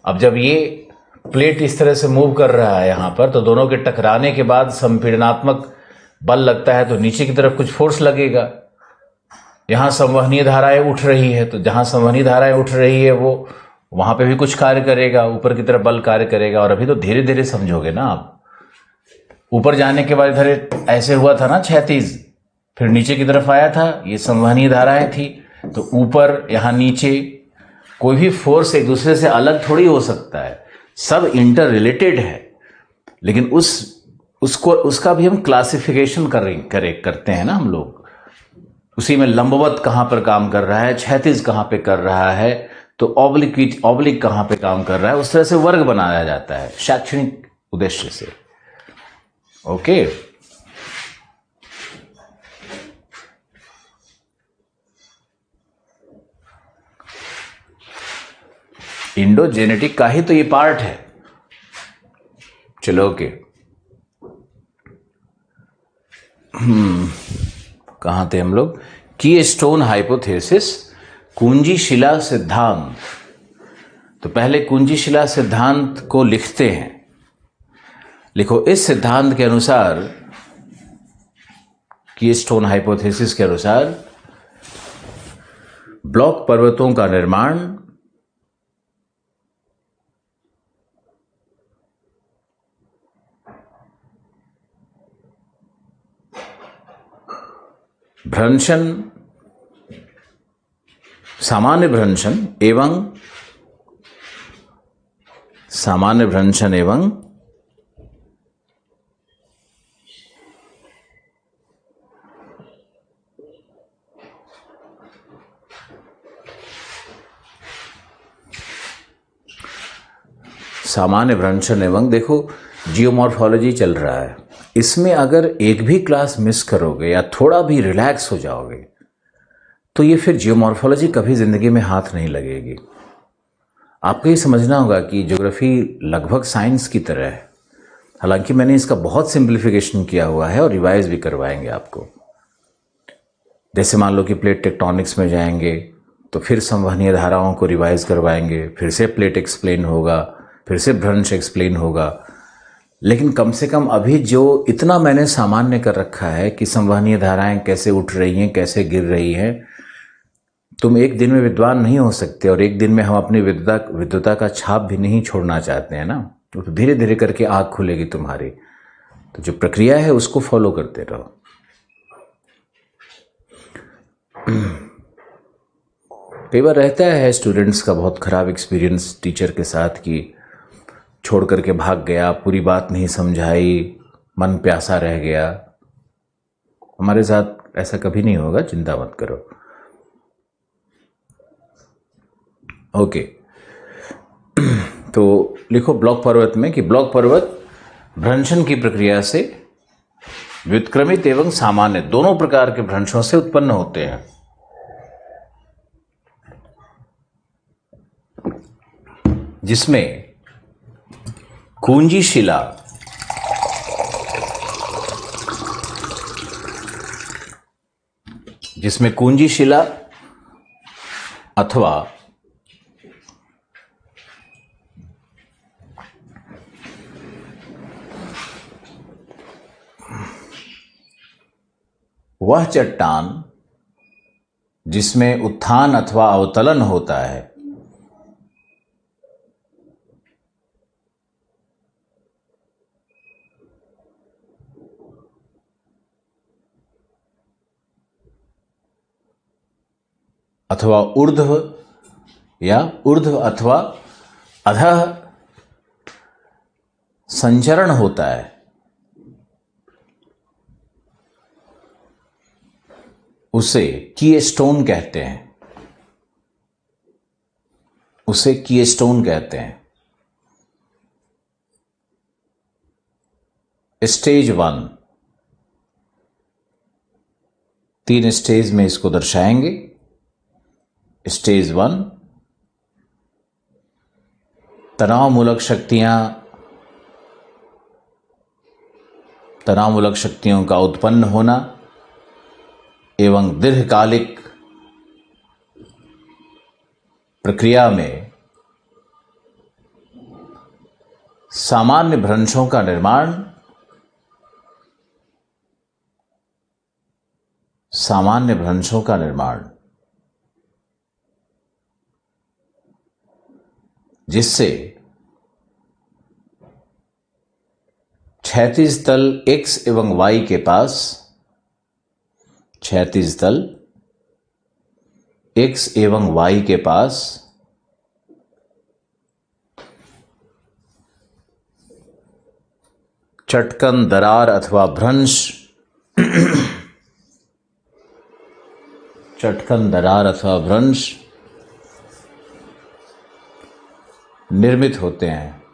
A: अब जब ये प्लेट इस तरह से मूव कर रहा है यहां पर, तो दोनों के टकराने के बाद संपीड़नात्मक बल लगता है तो नीचे की तरफ कुछ फोर्स लगेगा। यहां संवहनीय धाराएं उठ रही है, तो जहां संवहनीय धाराएं उठ रही है वो वहां पे भी कुछ कार्य करेगा, ऊपर की तरफ बल कार्य करेगा। और अभी तो धीरे धीरे समझोगे ना आप। ऊपर जाने के बाद इधर ऐसे हुआ था ना क्षैतिज, फिर नीचे की तरफ आया था, ये संवहनीय धाराएं थी। तो ऊपर यहां नीचे कोई भी फोर्स एक दूसरे से अलग थोड़ी हो सकता है, सब इंटर रिलेटेड है। लेकिन उसका भी हम क्लासिफिकेशन करते हैं ना हम लोग। उसी में लंबवत कहां पर काम कर रहा है, क्षैतिज कहां पे कर रहा है, तो ऑब्लिक कहां पे काम कर रहा है, उस तरह से वर्ग बनाया जाता है शैक्षणिक उद्देश्य से। ओके। इंडोजेनेटिक का ही तो ये पार्ट है। चलो ओके। कहां थे हम लोग? कीस्टोन हाइपोथेसिस, कुंजी शिला सिद्धांत। तो पहले कुंजी शिला सिद्धांत को लिखते हैं। लिखो, इस सिद्धांत के अनुसार, कीस्टोन हाइपोथेसिस के अनुसार ब्लॉक पर्वतों का निर्माण भ्रंशन, सामान्य भ्रंशन एवं देखो जियोमॉर्फोलॉजी चल रहा है, इसमें अगर एक भी क्लास मिस करोगे या थोड़ा भी रिलैक्स हो जाओगे तो ये फिर जियोमॉर्फोलॉजी कभी जिंदगी में हाथ नहीं लगेगी। आपको ये समझना होगा कि ज्योग्राफी लगभग साइंस की तरह है। हालांकि मैंने इसका बहुत सिंप्लीफिकेशन किया हुआ है और रिवाइज भी करवाएंगे आपको। जैसे मान लो कि प्लेट टेक्टोनिक्स में जाएंगे तो फिर संवहनीय धाराओं को रिवाइज करवाएंगे, फिर से प्लेट एक्सप्लेन होगा, फिर से भ्रंश एक्सप्लेन होगा। लेकिन कम से कम अभी जो इतना मैंने सामान्य कर रखा है कि संवहनीय धाराएं कैसे उठ रही हैं, कैसे गिर रही हैं, तुम एक दिन में विद्वान नहीं हो सकते। और एक दिन में हम अपनी विद्वता का छाप भी नहीं छोड़ना चाहते हैं ना। तो धीरे धीरे करके आँख खुलेगी तुम्हारी। तो जो प्रक्रिया है उसको फॉलो करते रहो। कई बार रहता है स्टूडेंट्स का बहुत खराब एक्सपीरियंस टीचर के साथ कि छोड़ करके भाग गया, पूरी बात नहीं समझाई, मन प्यासा रह गया। हमारे साथ ऐसा कभी नहीं होगा, चिंता मत करो। ओके। तो लिखो ब्लॉक पर्वत में कि ब्लॉक पर्वत भ्रंशन की प्रक्रिया से व्युत्क्रमित एवं सामान्य दोनों प्रकार के भ्रंशों से उत्पन्न होते हैं। जिसमें कुंजी शिला अथवा वह चट्टान जिसमें उत्थान अथवा अवतलन होता है, अथवा ऊर्ध्व अथवा अधः संचरण होता है, उसे कीस्टोन कहते हैं। स्टेज 1, 3 स्टेज में इसको दर्शाएंगे। स्टेज 1, तनावमूलक शक्तियों का उत्पन्न होना एवं दीर्घकालिक प्रक्रिया में सामान्य भ्रंशों का निर्माण, जिससे क्षैतिज तल X एवं Y के पास चटकन, दरार अथवा भ्रंश निर्मित होते हैं।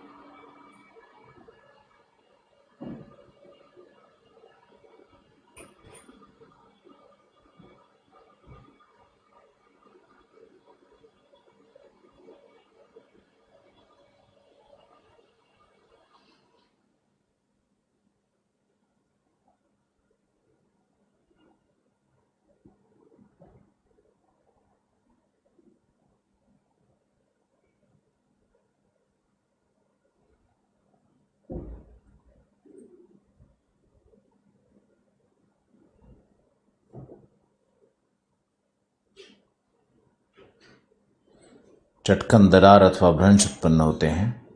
A: चटकन, दरार अथवा भ्रंश उत्पन्न होते हैं।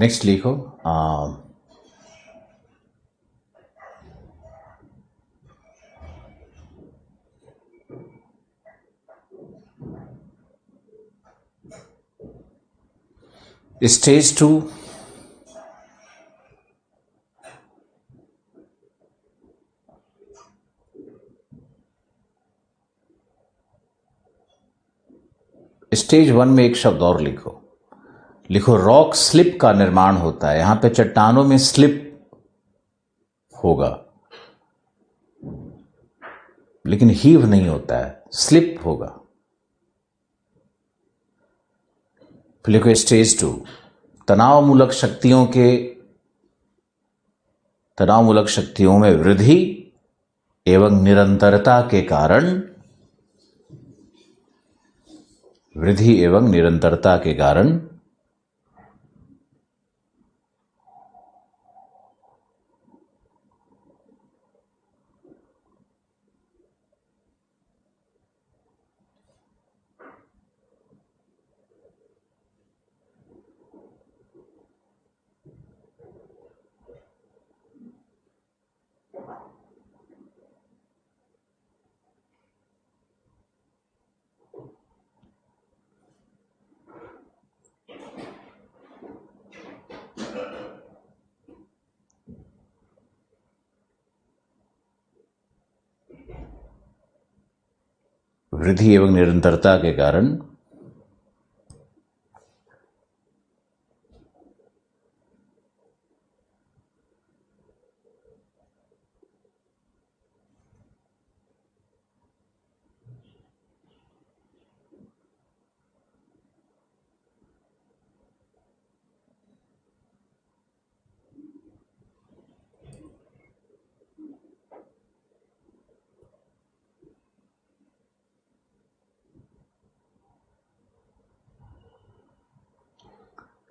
A: नेक्स्ट लिखो, स्टेज 2, स्टेज 1 में एक शब्द और लिखो रॉक स्लिप का निर्माण होता है। यहां पे चट्टानों में स्लिप होगा, लेकिन हीव नहीं होता है, स्लिप होगा। फिर लिखो स्टेज 2, तनावमूलक शक्तियों में वृद्धि एवं निरंतरता के कारण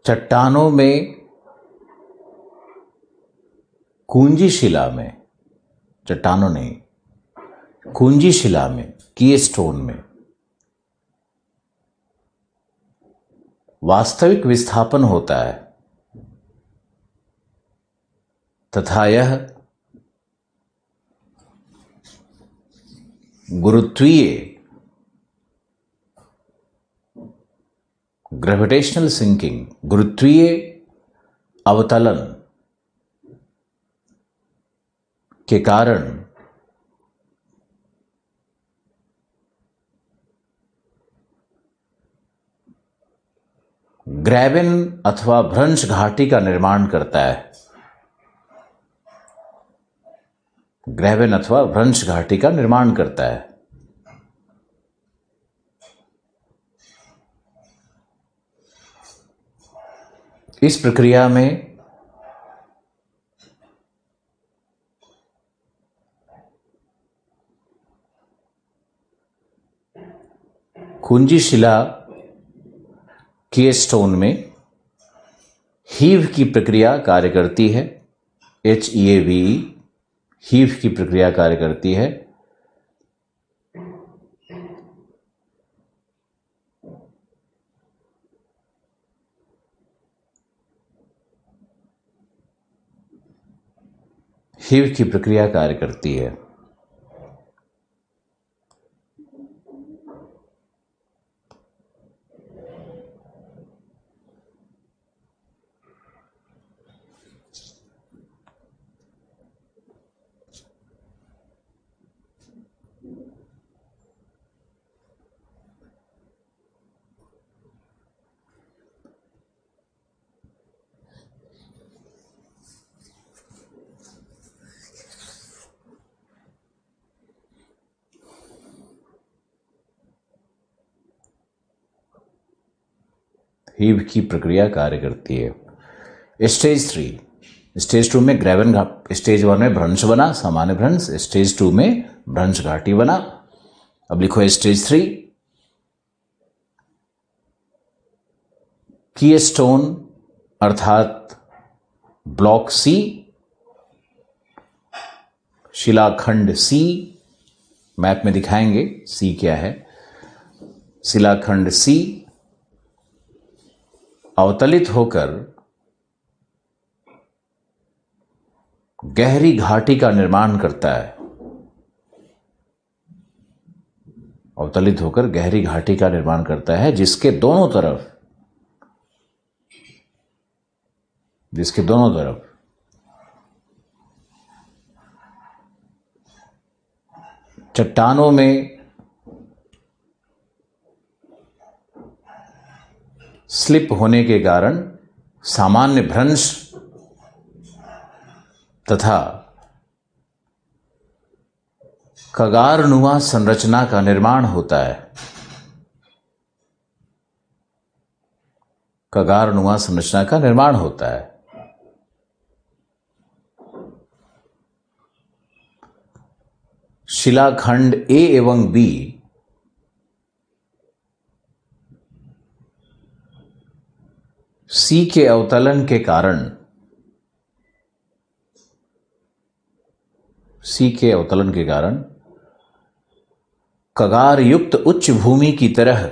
A: चट्टानों में, कुंजी शिला में, चट्टानों नहीं, कुंजी शिला में, कीस्टोन में वास्तविक विस्थापन होता है तथा यह गुरुत्वीय, ग्रेविटेशनल सिंकिंग, गुरुत्वीय अवतलन के कारण ग्रैबेन अथवा भ्रंश घाटी का निर्माण करता है। ग्रैबेन अथवा भ्रंश घाटी का निर्माण करता है। इस प्रक्रिया में कुंजी शिला कीस्टोन में हीव की प्रक्रिया कार्य करती है। HEAVE, हीव की प्रक्रिया कार्य करती है। हीव की प्रक्रिया कार्य करती है। हीव की प्रक्रिया कार्य करती है। स्टेज 3, स्टेज 2 में ग्रैबेन, स्टेज 1 में भ्रंश बना, सामान्य भ्रंश। स्टेज 2 में भ्रंश घाटी बना। अब लिखो स्टेज 3, कीस्टोन अर्थात ब्लॉक सी, शिलाखंड सी, मैप में दिखाएंगे सी क्या है। शिलाखंड सी अवतलित होकर गहरी घाटी का निर्माण करता है। अवतलित होकर गहरी घाटी का निर्माण करता है जिसके दोनों तरफ चट्टानों में स्लिप होने के कारण सामान्य भ्रंश तथा कगारनुमा संरचना का निर्माण होता है। कगारनुमा संरचना का निर्माण होता है। शिलाखंड ए एवं बी सी के अवतलन के कारण कगार युक्त उच्च भूमि की तरह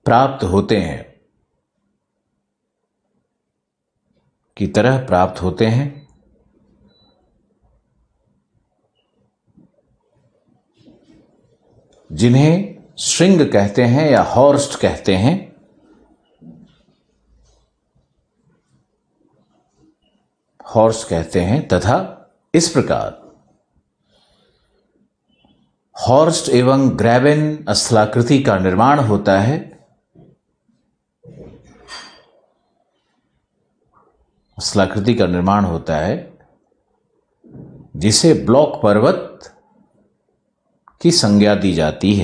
A: प्राप्त होते हैं जिन्हें श्रिंग कहते हैं या हॉर्स्ट कहते हैं। तथा इस प्रकार हॉर्स्ट एवं ग्रैबेन स्थलाकृति का निर्माण होता है। जिसे ब्लॉक पर्वत की संज्ञा दी जाती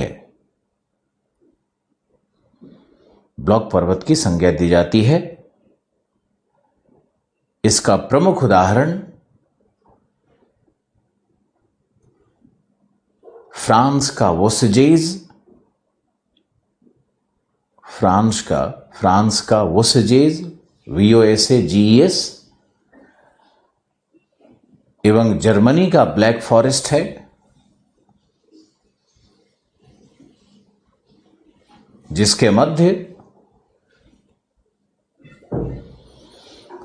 A: है। इसका प्रमुख उदाहरण फ्रांस का वोसेजेज, फ्रांस का वोसेजेज, VOSAGES, एवं जर्मनी का ब्लैक फॉरेस्ट है, जिसके मध्य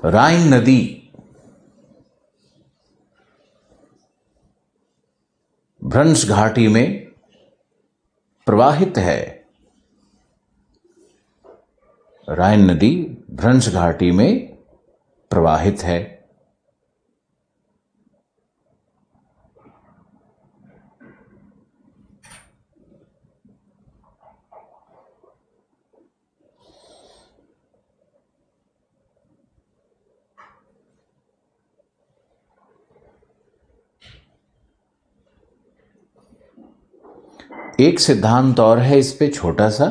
A: राइन नदी भ्रंश घाटी में प्रवाहित है। राइन नदी भ्रंश घाटी में प्रवाहित है। एक सिद्धांत और है इस पे छोटा सा,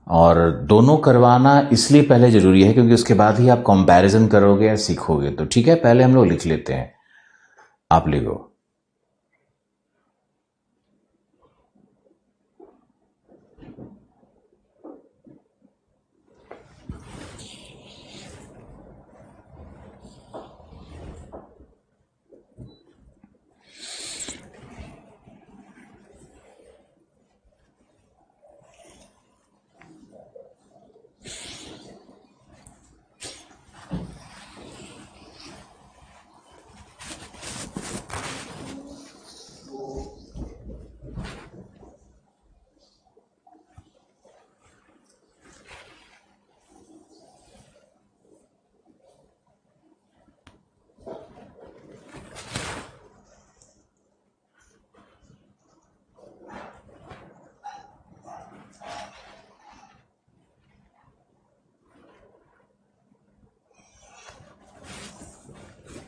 A: और दोनों करवाना इसलिए पहले जरूरी है क्योंकि उसके बाद ही आप कंपैरिजन करोगे या सीखोगे। तो ठीक है, पहले हम लोग लिख लेते हैं। आप लिखो।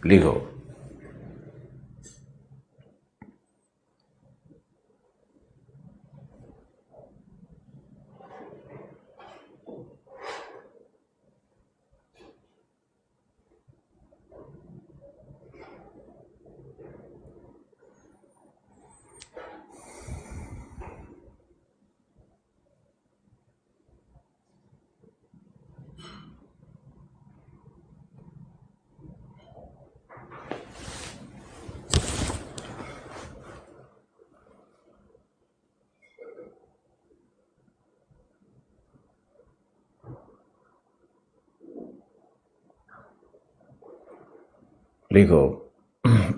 A: लिखो। लिखो।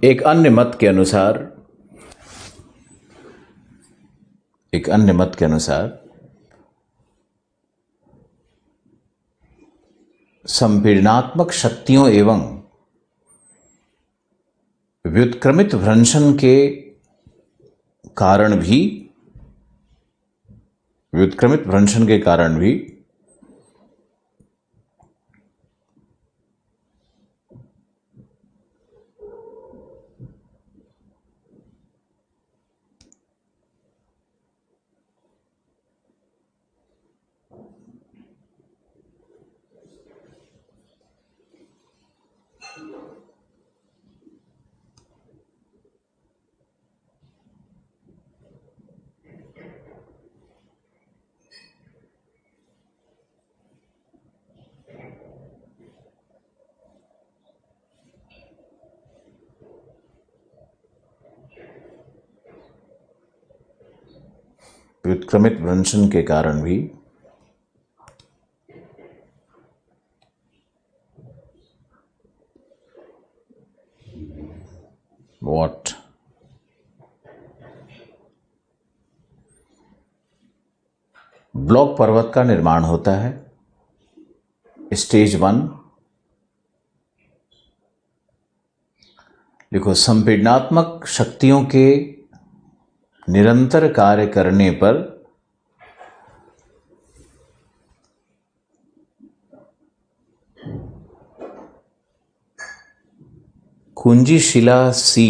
A: एक अन्य मत के अनुसार संपीड़नात्मक शक्तियों एवं व्युत्क्रमित भ्रंशन के कारण भी व्युत्क्रमित भ्रंशन के कारण भी what ब्लॉक पर्वत का निर्माण होता है। स्टेज 1 देखो, संपीड़नात्मक शक्तियों के निरंतर कार्य करने पर कुंजी शिला C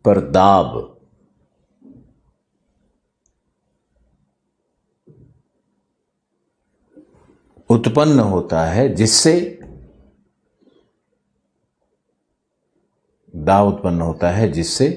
A: पर दाब उत्पन्न होता है, जिससे दाब उत्पन्न होता है, जिससे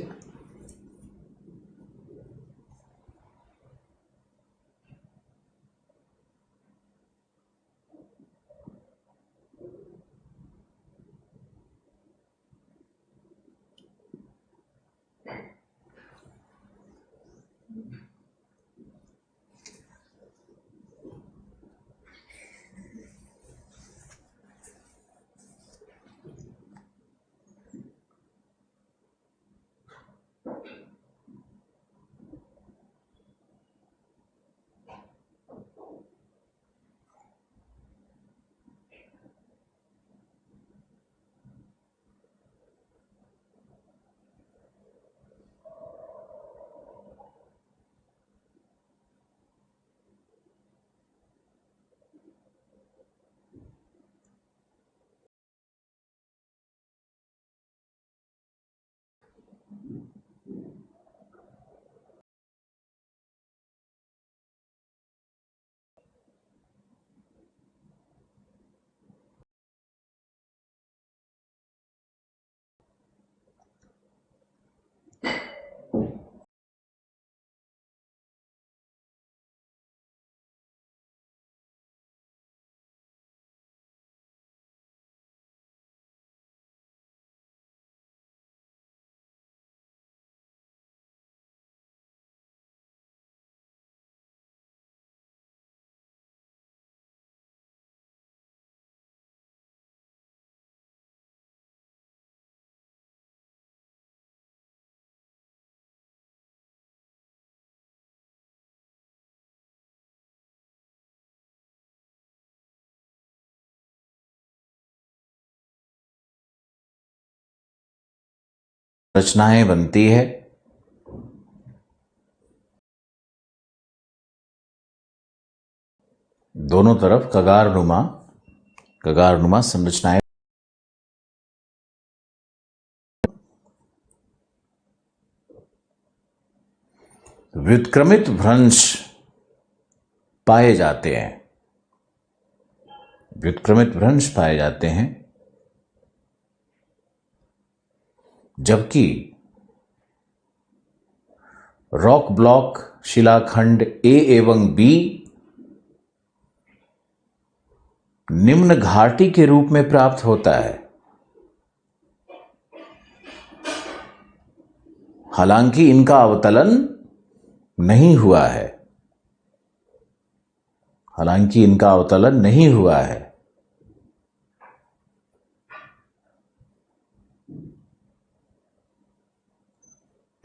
A: रचनाएं बनती है। दोनों तरफ कगारनुमा संरचनाएं। व्युत्क्रमित भ्रंश पाए जाते हैं। व्युत्क्रमित भ्रंश पाए जाते हैं, जबकि रॉक ब्लॉक शिलाखंड ए एवं बी निम्न घाटी के रूप में प्राप्त होता है। हालांकि इनका अवतलन नहीं हुआ है। हालांकि इनका अवतलन नहीं हुआ है।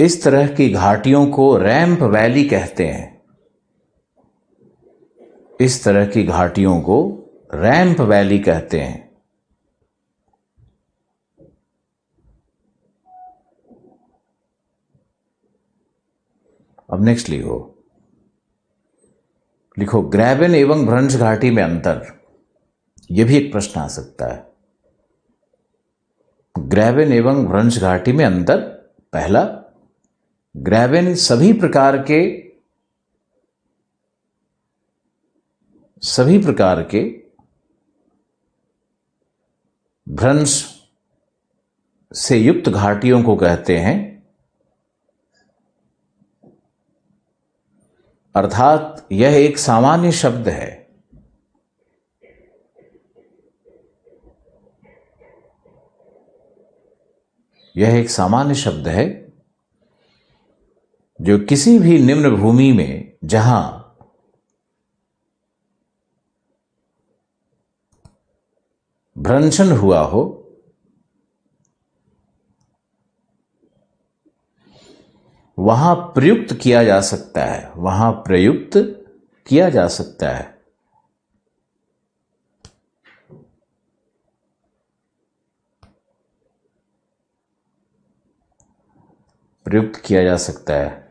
A: इस तरह की घाटियों को रैंप वैली कहते हैं। इस तरह की घाटियों को रैंप वैली कहते हैं। अब नेक्स्ट लिखो ग्रैबेन एवं भ्रंश घाटी में अंतर। यह भी एक प्रश्न आ सकता है। ग्रैबेन एवं भ्रंश घाटी में अंतर। पहला, ग्रैबेन सभी प्रकार के भ्रंश से युक्त घाटियों को कहते हैं, अर्थात यह एक सामान्य शब्द है। यह एक सामान्य शब्द है जो किसी भी निम्न भूमि में जहां भ्रंशन हुआ हो, वहां प्रयुक्त किया जा सकता है। वहां प्रयुक्त किया जा सकता है। प्रयुक्त किया जा सकता है।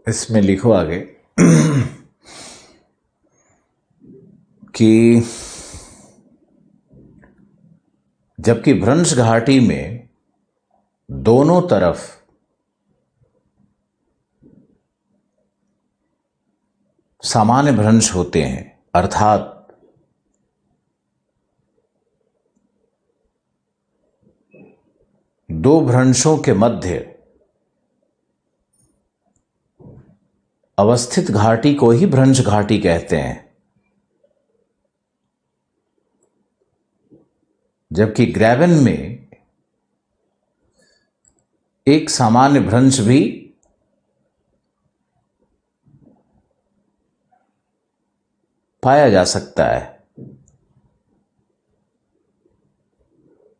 A: इसमें लिखो आगे कि जबकि भ्रंश घाटी में दोनों तरफ सामान्य भ्रंश होते हैं, अर्थात दो भ्रंशों के मध्य अवस्थित घाटी को ही भ्रंश घाटी कहते हैं, जबकि ग्रैवन में एक सामान्य भ्रंश भी पाया जा सकता है।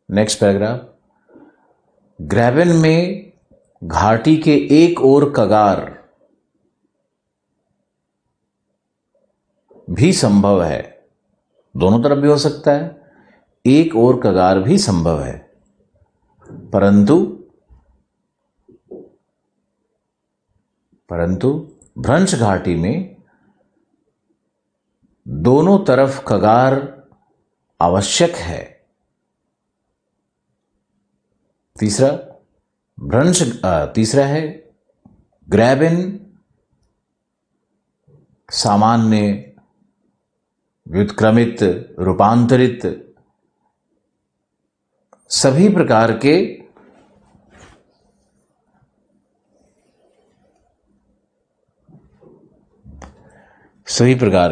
A: Next paragraph. ग्रैवन में घाटी के एक ओर कगार भी संभव है, दोनों तरफ भी हो सकता है, एक ओर कगार भी संभव है, परंतु भ्रंश घाटी में दोनों तरफ कगार आवश्यक है। तीसरा है ग्रैवन सामान्य, व्युत्क्रमित, रूपांतरित सभी प्रकार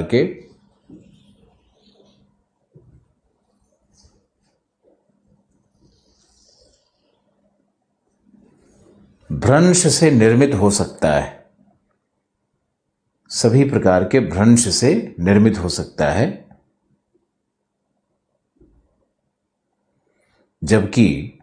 A: के भ्रंश से निर्मित हो सकता है, सभी प्रकार के भ्रंश से निर्मित हो सकता है, जबकि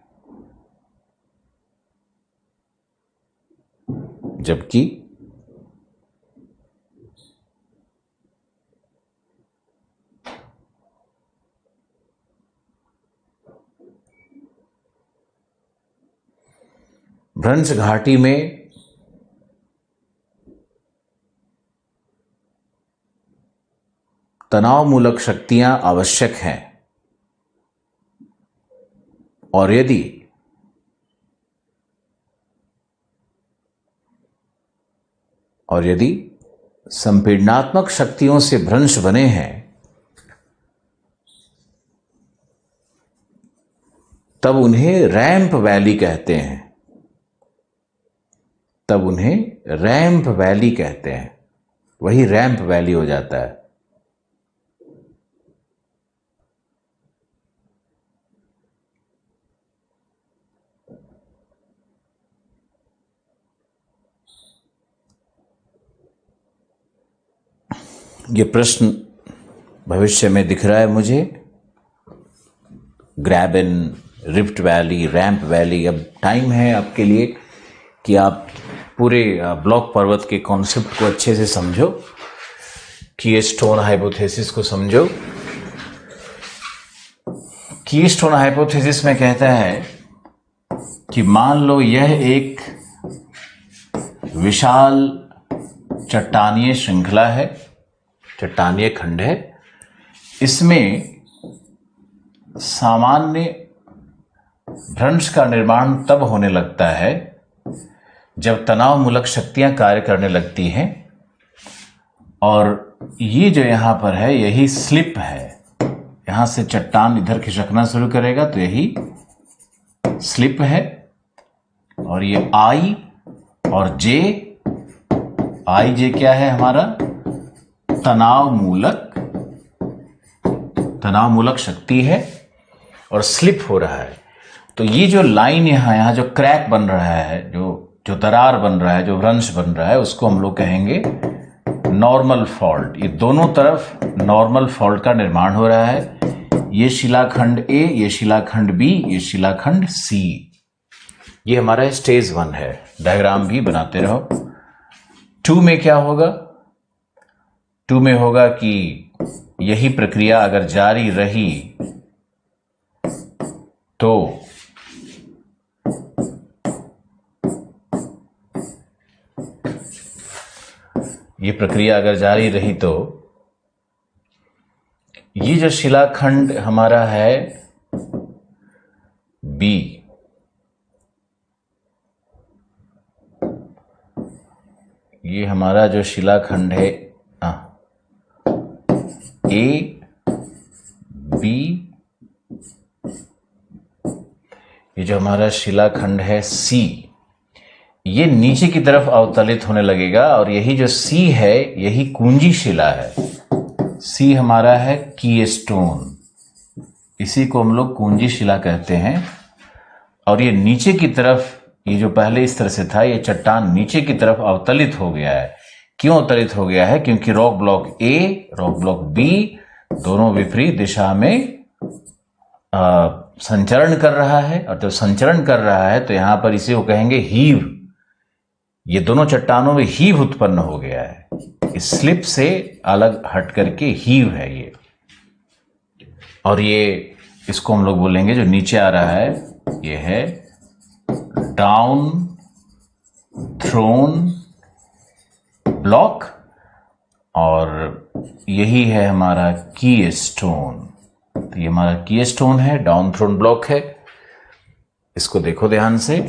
A: भ्रंश घाटी में तनाव मूलक शक्तियां आवश्यक हैं, और यदि संपीड़नात्मक शक्तियों से भ्रंश बने हैं तब उन्हें रैंप वैली कहते हैं, वही रैंप वैली हो जाता है। ये प्रश्न भविष्य में दिख रहा है मुझे, graben, rift valley, ramp valley. अब टाइम है आपके लिए कि आप पूरे ब्लॉक पर्वत के कॉन्सेप्ट को अच्छे से समझो, कीस्टोन हाइपोथेसिस को समझो। कीस्टोन हाइपोथेसिस में कहता है कि मान लो यह एक विशाल चट्टानीय श्रृंखला है, चट्टानीय खंड है, इसमें सामान्य भ्रंश का निर्माण तब होने लगता है जब तनाव मूलक शक्तियां कार्य करने लगती हैं, और ये जो यहां पर है यही स्लिप है। यहां से चट्टान इधर खिसकना शुरू करेगा तो यही स्लिप है, और ये आई और जे, आई जे क्या है हमारा तनाव मूलक शक्ति है, और स्लिप हो रहा है। तो ये जो लाइन यहां जो क्रैक बन रहा है, जो दरार बन रहा है, जो भ्रंश बन रहा है, उसको हम लोग कहेंगे नॉर्मल फॉल्ट। ये दोनों तरफ नॉर्मल फॉल्ट का निर्माण हो रहा है। ये शिलाखंड ए, ये शिलाखंड बी, ये शिलाखंड सी। ये हमारा स्टेज 1 है। डायग्राम भी बनाते रहो। 2 में क्या होगा? 2 में होगा कि यही प्रक्रिया अगर जारी रही तो ये प्रक्रिया अगर जारी रही तो ये जो शिलाखंड हमारा है बी, ये हमारा जो शिलाखंड है ए बी, ये जो हमारा शिलाखंड है सी, ये नीचे की तरफ अवतलित होने लगेगा और यही जो सी है यही कुंजी शिला है। सी हमारा है कीस्टोन, इसी को हम लोग कुंजी शिला कहते हैं। और ये नीचे की तरफ, ये जो पहले इस तरह से था, ये चट्टान नीचे की तरफ अवतलित हो गया है। क्यों अवतलित हो गया है? क्योंकि rock block A, rock block B दोनों विपरीत दिशा में संचरण कर रहा है। और जब संचरण कर रहा है तो यहां पर इसे वो कहेंगे हीव। ये दोनों चट्टानों में हीव उत्पन्न हो गया है, इस स्लिप से अलग हट करके हीव है ये। और ये इसको हम लोग बोलेंगे, जो नीचे आ रहा है ये है डाउन थ्रोन ब्लॉक, और यही है हमारा कीस्टोन। तो ये हमारा कीस्टोन है, डाउन थ्रोन ब्लॉक है। इसको देखो ध्यान से।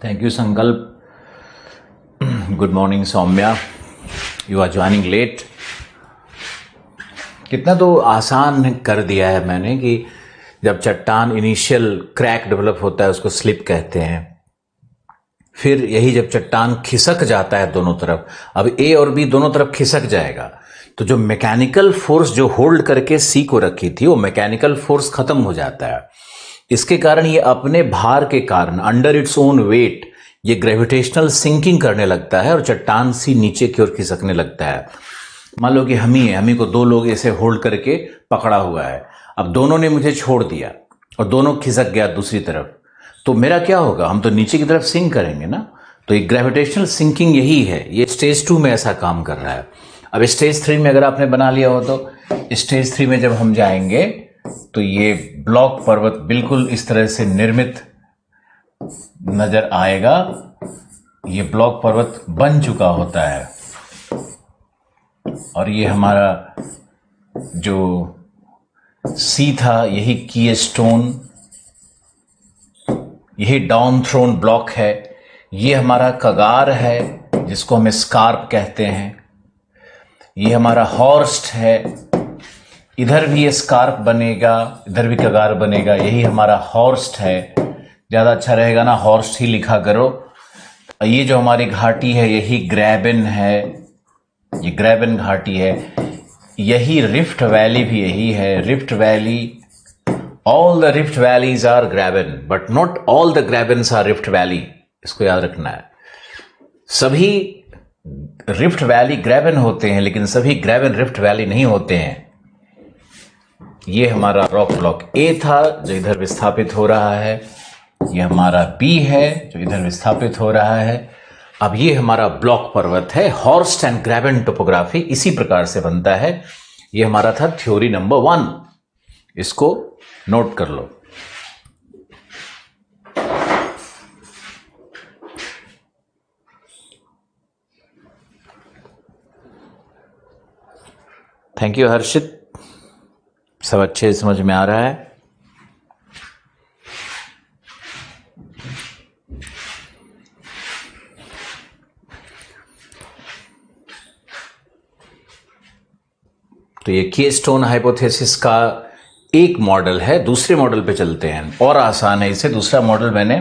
A: Thank you, Sankalp. Good morning, Soumya. You are joining late. कितना तो आसान कर दिया है मैंने कि जब चट्टान इनिशियल क्रैक डेवलप होता है उसको स्लिप कहते हैं। फिर यही जब चट्टान खिसक जाता है दोनों तरफ, अब ए और बी दोनों तरफ खिसक जाएगा, तो जो मैकेनिकल फोर्स जो होल्ड करके सी को रखी थी वो मैकेनिकल फोर्स खत्म हो जाता है। इसके कारण ये अपने भार के कारण, अंडर इट्स ओन वेट, ये ग्रेविटेशनल सिंकिंग करने लगता है और चट्टान सी नीचे की ओर खिसकने लगता है। मान लो कि हम ही को दो लोग ऐसे होल्ड करके पकड़ा हुआ है। अब दोनों ने मुझे छोड़ दिया और दोनों खिसक गया दूसरी तरफ, तो मेरा क्या होगा? हम तो नीचे की तरफ सिंक करेंगे ना। तो ये ग्रेविटेशनल सिंकिंग यही है, ये स्टेज 2 में ऐसा काम कर रहा है। अब स्टेज 3 में अगर आपने बना लिया हो तो स्टेज 3 में जब हम जाएंगे तो ये ब्लॉक पर्वत बिल्कुल इस तरह से निर्मित नजर आएगा। ये ब्लॉक पर्वत बन चुका होता है और ये हमारा जो सी था यही कीस्टोन, यही डाउन थ्रोन ब्लॉक है। ये हमारा कगार है जिसको हम स्कार्प कहते हैं। ये हमारा हॉर्स्ट है, इधर भी स्कार्प बनेगा, इधर भी कगार बनेगा। यही हमारा हॉर्स्ट है। ज़्यादा अच्छा रहेगा ना हॉर्स्ट ही लिखा करो। ये जो हमारी घाटी है यही ग्रैबन है, ये ग्रैबन घाटी है। यही रिफ्ट वैली भी यही है, rift valley. All the rift valleys are graben but not all the grabens are rift valley. इसको याद रखना है। सभी रिफ्ट वैली ग्रैबन होते हैं लेकिन सभी ग्रैबन रिफ्ट वैली नहीं होते हैं। ये हमारा रॉक ब्लॉक ए था जो इधर विस्थापित हो रहा है, ये हमारा बी है जो इधर विस्थापित हो रहा है। अब ये हमारा ब्लॉक पर्वत है। हॉर्स्ट एंड ग्रैबन टोपोग्राफी इसी प्रकार से बनता है। ये हमारा था थ्योरी नंबर 1, इसको नोट कर लो। थैंक यू हर्षित, सब अच्छे समझ में आ रहा है। तो ये कीस्टोन हाइपोथेसिस का एक मॉडल है। दूसरे मॉडल पे चलते हैं, और आसान है इसे। दूसरा मॉडल मैंने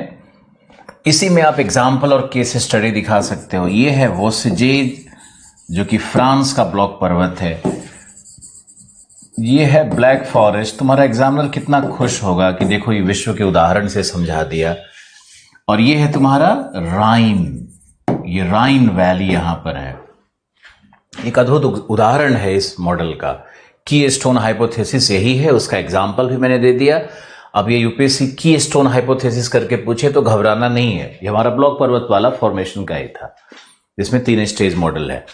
A: इसी में आप एग्जाम्पल और केस स्टडी दिखा सकते हो। ये है वोसजेज, जो कि फ्रांस का ब्लॉक पर्वत है। ये है ब्लैक फॉरेस्ट। तुम्हारा एग्जामिनर कितना खुश होगा कि देखो ये विश्व के उदाहरण से समझा दिया। और ये है तुम्हारा राइन, ये राइन वैली यहां पर है। एक अद्भुत उदाहरण है इस मॉडल का। की स्टोन हाइपोथेसिस यही है, उसका एग्जाम्पल भी मैंने दे दिया। अब ये यूपीएससी की स्टोन हाइपोथेसिस करके पूछे तो घबराना नहीं है, ये हमारा ब्लॉक पर्वत वाला फॉर्मेशन का ही था, जिसमें 3 स्टेज मॉडल है।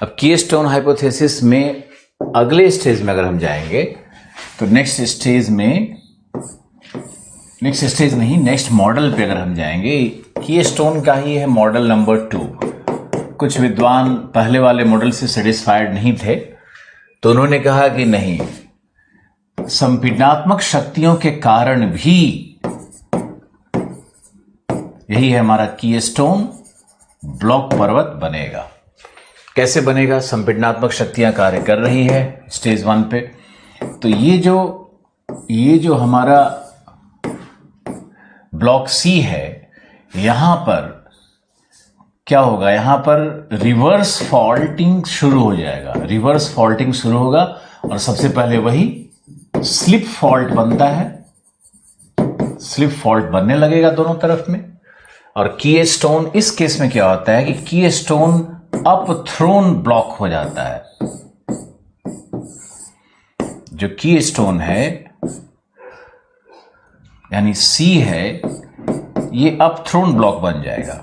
A: अब की स्टोन हाइपोथेसिस में अगले स्टेज में अगर हम जाएंगे तो नेक्स्ट मॉडल पे अगर हम जाएंगे, की स्टोन का ही है मॉडल नंबर 2। कुछ विद्वान पहले वाले मॉडल से सेटिस्फाइड नहीं थे, तो उन्होंने कहा कि नहीं, संपीडनात्मक शक्तियों के कारण भी यही है हमारा की स्टोन ब्लॉक पर्वत बनेगा। कैसे बनेगा? संपीडनात्मक शक्तियां कार्य कर रही है स्टेज 1 पे। तो ये जो हमारा ब्लॉक सी है, यहां पर क्या होगा? यहां पर रिवर्स फॉल्टिंग शुरू हो जाएगा। रिवर्स फॉल्टिंग शुरू होगा और सबसे पहले वही स्लिप फॉल्ट बनता है। स्लिप फॉल्ट बनने लगेगा दोनों तरफ में। और की स्टोन, इस केस में क्या होता है कि की स्टोन अप थ्रोन ब्लॉक हो जाता है। जो की स्टोन है यानी सी है, ये अप थ्रोन ब्लॉक बन जाएगा।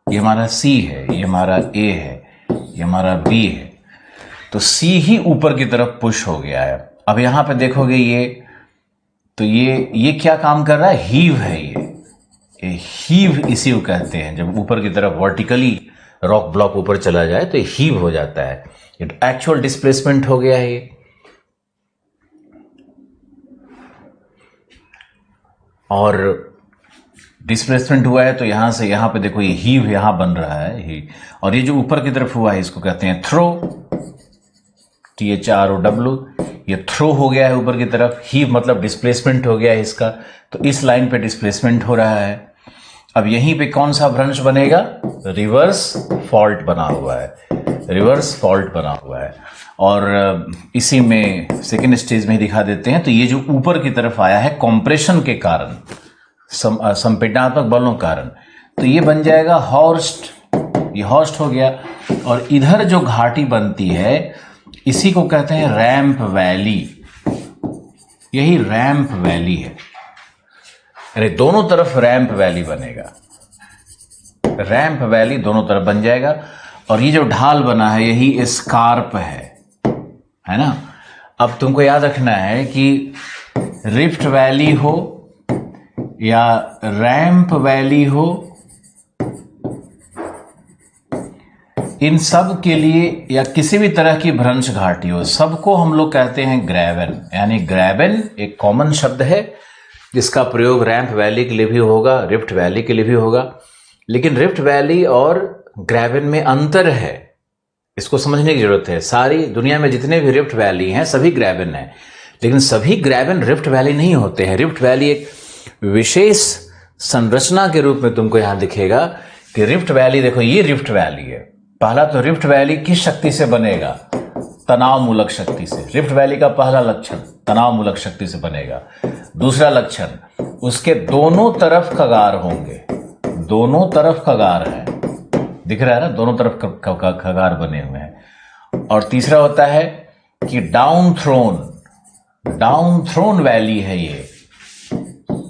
A: ये हमारा सी है, ये हमारा ए है, ये हमारा बी है। तो सी ही ऊपर की तरफ पुश हो गया है। अब यहां पे देखोगे ये क्या काम कर रहा है? हीव है ये हीव इसी को कहते हैं। जब ऊपर की तरफ वर्टिकली रॉक ब्लॉक ऊपर चला जाए तो हीव हो जाता है। ये एक्चुअल डिस्प्लेसमेंट हो गया है ये। और डिस्प्लेसमेंट हुआ है तो यहां से यहां पे देखो ये हीव यहां बन रहा है और ये जो ऊपर की तरफ हुआ है इसको कहते हैं थ्रो, THROW। ये थ्रो हो गया है ऊपर की तरफ। हीव मतलब डिस्प्लेसमेंट हो गया है इसका, तो इस लाइन पे डिस्प्लेसमेंट हो रहा है। अब यहीं पे कौन सा भ्रंश बनेगा? रिवर्स फॉल्ट बना हुआ है। रिवर्स फॉल्ट बना हुआ है। और इसी में सेकेंड स्टेज में दिखा देते हैं। तो ये जो ऊपर की तरफ आया है कॉम्प्रेशन के कारण, संपीडनात्मक बलों के कारण, तो ये बन जाएगा हॉर्स्ट। ये हॉर्स्ट हो गया। और इधर जो घाटी बनती है इसी को कहते हैं रैंप वैली। यही रैंप वैली है। अरे दोनों तरफ रैंप वैली बनेगा। रैंप वैली दोनों तरफ बन जाएगा। और ये जो ढाल बना है यही स्कार्प है ना। अब तुमको याद रखना है कि रिफ्ट वैली हो या रैंप वैली हो, इन सब के लिए या किसी भी तरह की भ्रंश घाटी हो, सबको हम लोग कहते हैं ग्रेवन। यानी ग्रेवन एक कॉमन शब्द है जिसका प्रयोग रैंप वैली के लिए भी होगा, रिफ्ट वैली के लिए भी होगा। लेकिन रिफ्ट वैली और ग्रेवन में अंतर है, इसको समझने की जरूरत है। सारी दुनिया में जितने भी रिफ्ट वैली हैं सभी ग्रेवन हैं, लेकिन सभी ग्रेवन रिफ्ट वैली नहीं होते हैं। रिफ्ट वैली एक विशेष संरचना के रूप में तुमको यहां दिखेगा कि रिफ्ट वैली, देखो ये रिफ्ट वैली है। पहला तो रिफ्ट वैली किस शक्ति से बनेगा? तनाव मूलक शक्ति से। रिफ्ट वैली का पहला लक्षण तनाव मूलक शक्ति से बनेगा। दूसरा लक्षण, उसके दोनों तरफ खगार होंगे। दोनों तरफ खगार है, दिख रहा है ना, दोनों तरफ खगार बने हुए हैं। और तीसरा होता है कि डाउन थ्रोन वैली है। ये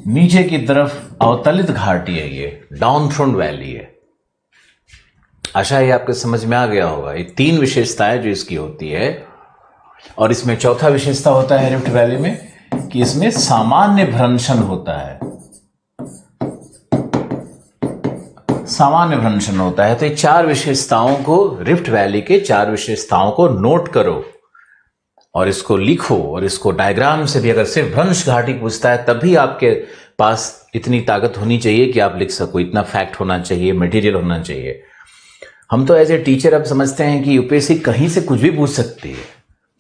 A: नीचे की तरफ अवतलित घाटी है, ये डाउन थ्रोन वैली है। आशा है आपके समझ में आ गया होगा। ये 3 विशेषताएं जो इसकी होती है। और इसमें चौथा विशेषता होता है रिफ्ट वैली में कि इसमें सामान्य भ्रंशन होता है। सामान्य भ्रंशन होता है। तो ये 4 विशेषताओं को, रिफ्ट वैली के 4 विशेषताओं को नोट करो और इसको लिखो। और इसको डायग्राम से भी, अगर सिर्फ भ्रंश घाटी पूछता है तब भी आपके पास इतनी ताकत होनी चाहिए कि आप लिख सको। इतना फैक्ट होना चाहिए, मटेरियल होना चाहिए। हम तो एज ए टीचर अब समझते हैं कि यूपीएससी कहीं से कुछ भी पूछ सकती है।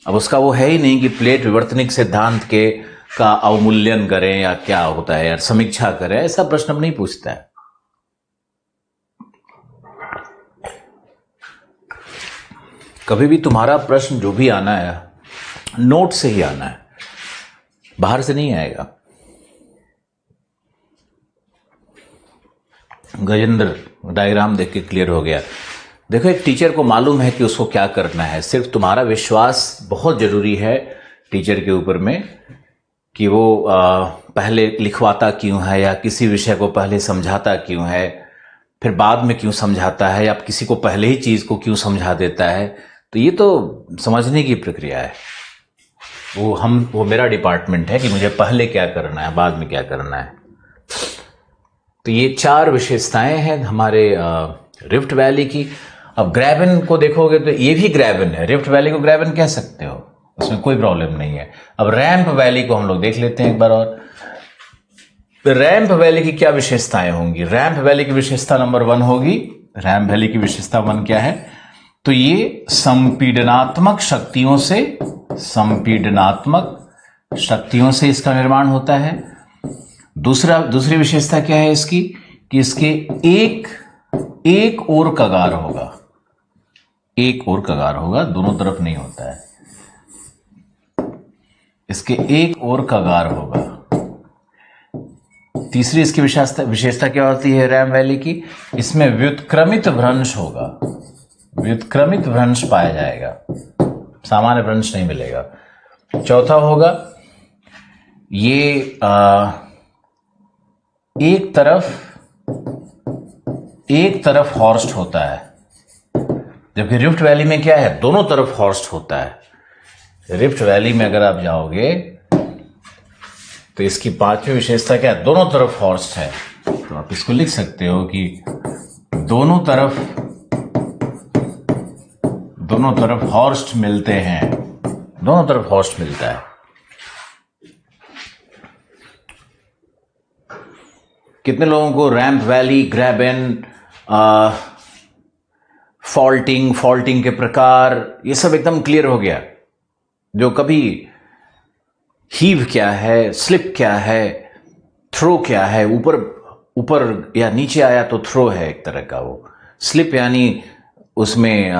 A: अब उसका वो है ही नहीं कि प्लेट विवर्तनिक सिद्धांत के का अवमूल्यन करें या क्या होता है यार, समीक्षा करें, ऐसा प्रश्न हम नहीं पूछता है। कभी भी तुम्हारा प्रश्न जो भी आना है नोट से ही आना है, बाहर से नहीं आएगा। गजेंद्र डायग्राम देख के क्लियर हो गया। देखो, एक टीचर को मालूम है कि उसको क्या करना है, सिर्फ तुम्हारा विश्वास बहुत जरूरी है टीचर के ऊपर में कि वो पहले लिखवाता क्यों है या किसी विषय को पहले समझाता क्यों है, फिर बाद में क्यों समझाता है, या किसी को पहले ही चीज को क्यों समझा देता है। तो ये तो समझने की प्रक्रिया है। वो मेरा डिपार्टमेंट है कि मुझे पहले क्या करना है, बाद में क्या करना है। तो ये 4 विशेषताएं हैं हमारे रिफ्ट वैली की। अब ग्रैबन को देखोगे तो ये भी ग्रैबन है, रिफ्ट वैली को ग्रैबन कह सकते हो, उसमें कोई प्रॉब्लम नहीं है। अब रैंप वैली को हम लोग देख लेते हैं एक बार और। रैंप वैली की क्या विशेषताएं होंगी? रैंप वैली की विशेषता नंबर 1 होगी। रैंप वैली की विशेषता 1 क्या है? तो ये संपीडनात्मक शक्तियों से इसका निर्माण होता है। दूसरी विशेषता क्या है इसकी कि इसके एक ओर कगार होगा, दोनों तरफ नहीं होता है, इसके एक ओर कगार होगा। तीसरी इसकी विशेषता क्या होती है रैम वैली की? इसमें व्युत्क्रमित भ्रंश होगा, व्युत्क्रमित भ्रंश पाया जाएगा, सामान्य भ्रंश नहीं मिलेगा। चौथा होगा ये एक तरफ हॉर्स्ट होता है, जबकि रिफ्ट वैली में क्या है? दोनों तरफ हॉर्स्ट होता है। रिफ्ट वैली में अगर आप जाओगे तो इसकी 5वीं विशेषता क्या है? दोनों तरफ हॉर्स्ट है। तो आप इसको लिख सकते हो कि दोनों तरफ हॉर्स्ट मिलते हैं, दोनों तरफ हॉर्स्ट मिलता है। कितने लोगों को रैंप वैली, ग्रैबन, फॉल्टिंग के प्रकार ये सब एकदम क्लियर हो गया? जो कभी हीव क्या है, स्लिप क्या है, थ्रो क्या है, ऊपर या नीचे आया तो थ्रो है एक तरह का। वो स्लिप यानी उसमें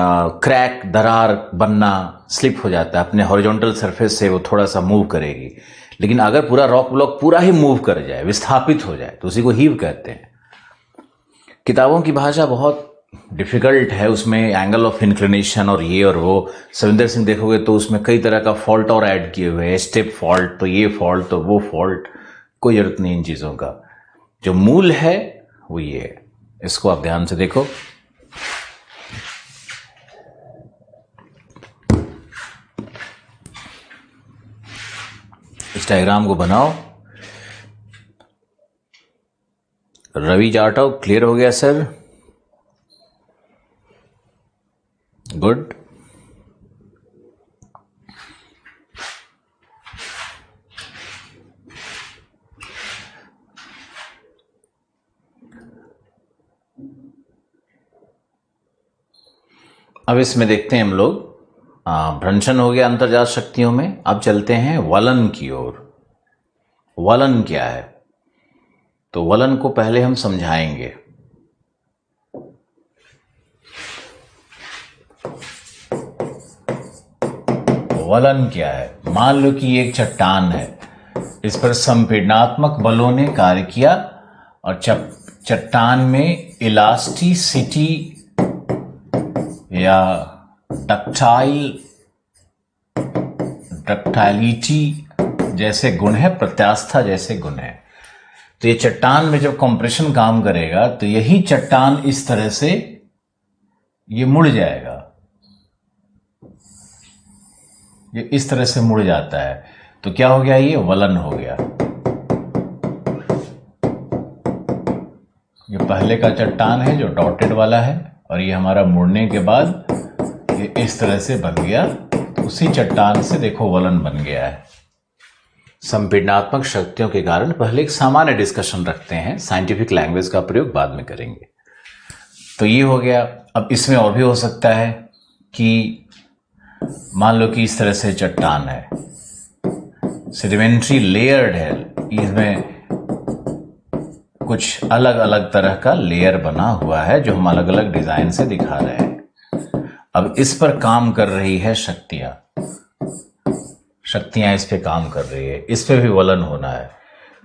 A: क्रैक, दरार बनना, स्लिप हो जाता है, अपने हॉरिजॉन्टल सरफेस से वो थोड़ा सा मूव करेगी। लेकिन अगर पूरा रॉक ब्लॉक पूरा ही मूव कर जाए, विस्थापित हो जाए, तो उसी को हीव कहते हैं। किताबों की भाषा बहुत डिफिकल्ट है, उसमें एंगल ऑफ इंक्लिनेशन और ये और वो। सविंदर सिंह देखोगे तो उसमें कई तरह का फॉल्ट और ऐड किए हुए हैं, स्टेप फॉल्ट, तो ये फॉल्ट तो वो फॉल्ट। कोई जरूरत नहीं इन चीजों का, जो मूल है वो ये है। इसको आप ध्यान से देखो। इस डायग्राम को बनाओ। रवि जाटव, क्लियर हो गया सर? गुड। अब इसमें देखते हैं हम लोग, भ्रंशन हो गया अंतर्जात शक्तियों में। अब चलते हैं वलन की ओर। वलन क्या है? तो वलन को पहले हम समझाएंगे। वलन क्या है? मान लो कि एक चट्टान है, इस पर संपीडनात्मक बलों ने कार्य किया और चट्टान में इलास्टिसिटी या डक्टाइलिटी जैसे गुण है, प्रत्यास्था जैसे गुण है। तो ये चट्टान में जब कंप्रेशन काम करेगा तो यही चट्टान इस तरह से ये मुड़ जाएगा, ये इस तरह से मुड़ जाता है। तो क्या हो गया? ये वलन हो गया। ये पहले का चट्टान है जो डॉटेड वाला है, और ये हमारा मुड़ने के बाद ये इस तरह से बन गया। तो उसी चट्टान से देखो वलन बन गया है। संपीडनात्मक शक्तियों के कारण पहले एक सामान्य डिस्कशन रखते हैं, साइंटिफिक लैंग्वेज का प्रयोग बाद में करेंगे। तो ये हो गया। अब इसमें और भी हो सकता है कि मान लो कि इस तरह से चट्टान है, सेडिमेंट्री लेयर्ड है, इसमें कुछ अलग अलग तरह का लेयर बना हुआ है जो हम अलग अलग डिजाइन से दिखा रहे हैं। अब इस पर काम कर रही है शक्तियां इस पे काम कर रही है, इस पे भी वलन होना है,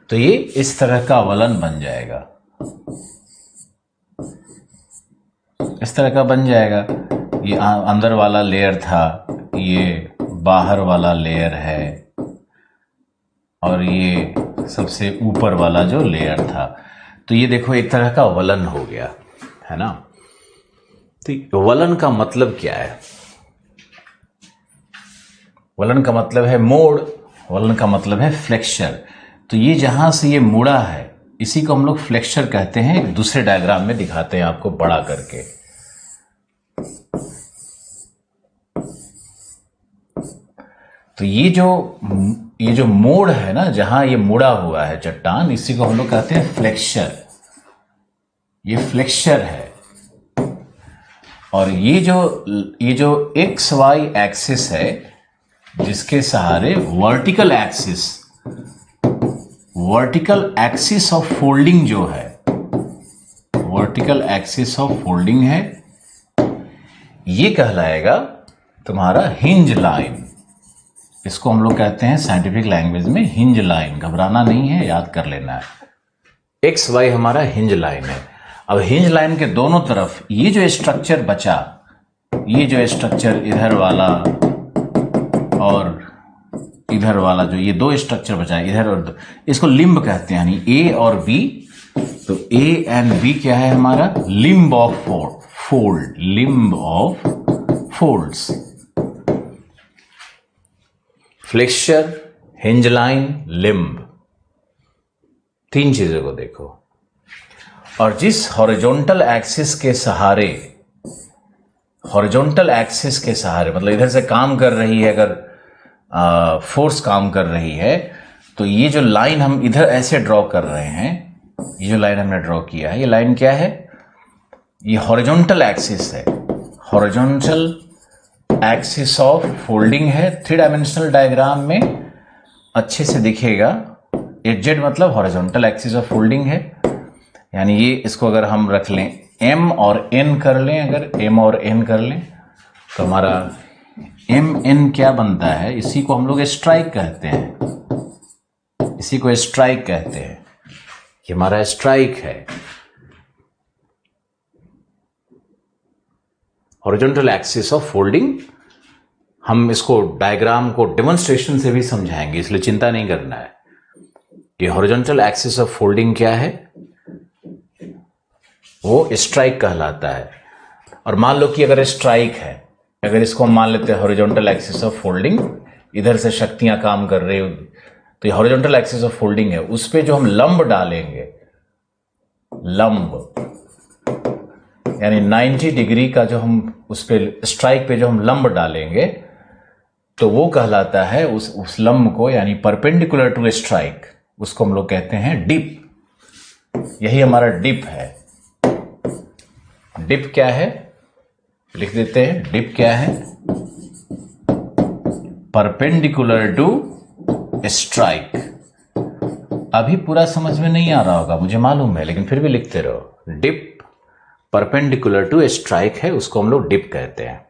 A: तो ये इस तरह का वलन बन जाएगा, इस तरह का बन जाएगा। ये अंदर वाला लेयर था, ये बाहर वाला लेयर है, और ये सबसे ऊपर वाला जो लेयर था, तो ये देखो एक तरह का वलन हो गया है ना। तो वलन का मतलब क्या है? वलन का मतलब है मोड़, वलन का मतलब है फ्लेक्चर। तो ये जहां से ये मुड़ा है, इसी को हम लोग फ्लेक्चर कहते हैं। एक दूसरे डायग्राम में दिखाते हैं आपको बड़ा करके। तो ये जो मोड़ है ना, जहां ये मुड़ा हुआ है चट्टान, इसी को हम लोग कहते हैं फ्लेक्चर। ये फ्लेक्चर है। और ये जो एक्स वाई एक्सिस है, जिसके सहारे वर्टिकल एक्सिस ऑफ फोल्डिंग जो है, वर्टिकल एक्सिस ऑफ फोल्डिंग है, ये कहलाएगा तुम्हारा हिंज लाइन। इसको हम लोग कहते हैं साइंटिफिक लैंग्वेज में हिंज लाइन। घबराना नहीं है, याद कर लेना है। एक्स वाई हमारा हिंज लाइन है। अब हिंज लाइन के दोनों तरफ ये जो स्ट्रक्चर बचा, ये जो स्ट्रक्चर इधर वाला और इधर वाला, जो ये दो स्ट्रक्चर बचा है इधर और इसको लिम्ब कहते हैं, यानी ए और बी। तो ए एंड बी क्या है हमारा? Limb of fold, limb of folds. Flexure, hinge line, limb, तीन चीजों को देखो। और जिस हॉरिजॉन्टल एक्सिस के सहारे, मतलब इधर से काम कर रही है, अगर फोर्स काम कर रही है, तो ये जो लाइन हम इधर ऐसे ड्रॉ कर रहे हैं, ये जो लाइन हमने ड्रॉ किया है, ये लाइन क्या है? ये हॉरिजॉन्टल एक्सिस है। हॉरिजॉन्टल एक्सिस ऑफ फोल्डिंग है। 3 डायमेंशनल डायग्राम में अच्छे से दिखेगा। एजेड मतलब हॉरिजॉन्टल एक्सिस ऑफ फोल्डिंग है, यानी ये इसको अगर हम रख लें m और n कर लें, अगर m और n कर लें, तो हमारा mn क्या बनता है? इसी को हम लोग स्ट्राइक कहते हैं। इसी को स्ट्राइक कहते हैं। ये हमारा स्ट्राइक है। Horizontal axis of folding. हम इसको डायग्राम को डेमोन्स्ट्रेशन से भी समझाएंगे, इसलिए चिंता नहीं करना है। ये हॉरिजॉन्टल एक्सिस ऑफ फोल्डिंग क्या है? वो स्ट्राइक कहलाता है। और मान लो कि अगर स्ट्राइक है, अगर इसको हम मान लेते हैं हॉरिजॉन्टल एक्सिस ऑफ फोल्डिंग, इधर से शक्तियां काम कर रही होगी, तो ये हॉरिजॉन्टल एक्सिस ऑफ फोल्डिंग है। उस पे जो हम लंब डालेंगे, लंब यानी 90 डिग्री का जो हम उस पे स्ट्राइक पे जो हम लंब डालेंगे, तो वो कहलाता है उस लंब को, यानी परपेंडिकुलर टू स्ट्राइक, उसको हम लोग कहते हैं डिप। यही हमारा डिप है। डिप क्या है? लिख देते हैं। डिप क्या है? Perpendicular to strike. अभी पूरा समझ में नहीं आ रहा होगा, मुझे मालूम है, लेकिन फिर भी लिखते रहो। डिप परपेंडिकुलर टू स्ट्राइक है, उसको हम लोग डिप कहते हैं।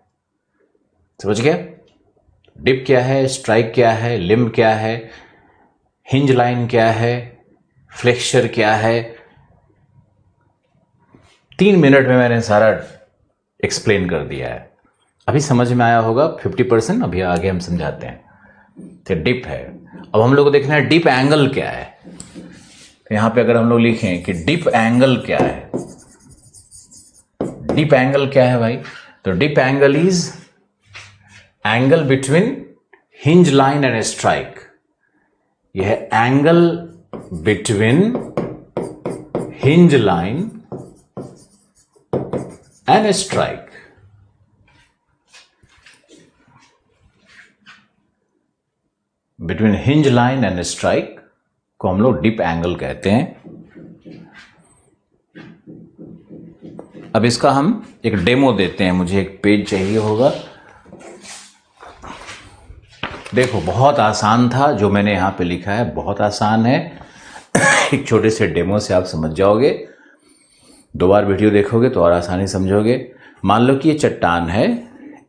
A: समझ गया? डिप क्या है, स्ट्राइक क्या है, लिम्ब क्या है, हिंज लाइन क्या है, फ्लेक्चर क्या है। 3 मिनट में मैंने सारा एक्सप्लेन कर दिया है। अभी समझ में आया होगा 50%। अभी आगे हम समझाते हैं। तो डिप है। अब हम लोग को देखना है डिप एंगल क्या है। तो यहां पे अगर हम लोग लिखें कि डिप एंगल क्या है, डिप एंगल क्या है भाई? तो dip angle is angle between hinge line and strike. यह है angle between hinge line and strike. Between hinge line and strike को हम लोग डिप एंगल कहते हैं। अब इसका हम एक डेमो देते हैं। मुझे एक पेज चाहिए होगा। देखो बहुत आसान था जो मैंने यहाँ पे लिखा है, बहुत आसान है। एक छोटे से डेमो से आप समझ जाओगे, 2 बार वीडियो देखोगे तो और आसानी समझोगे। मान लो कि ये चट्टान है,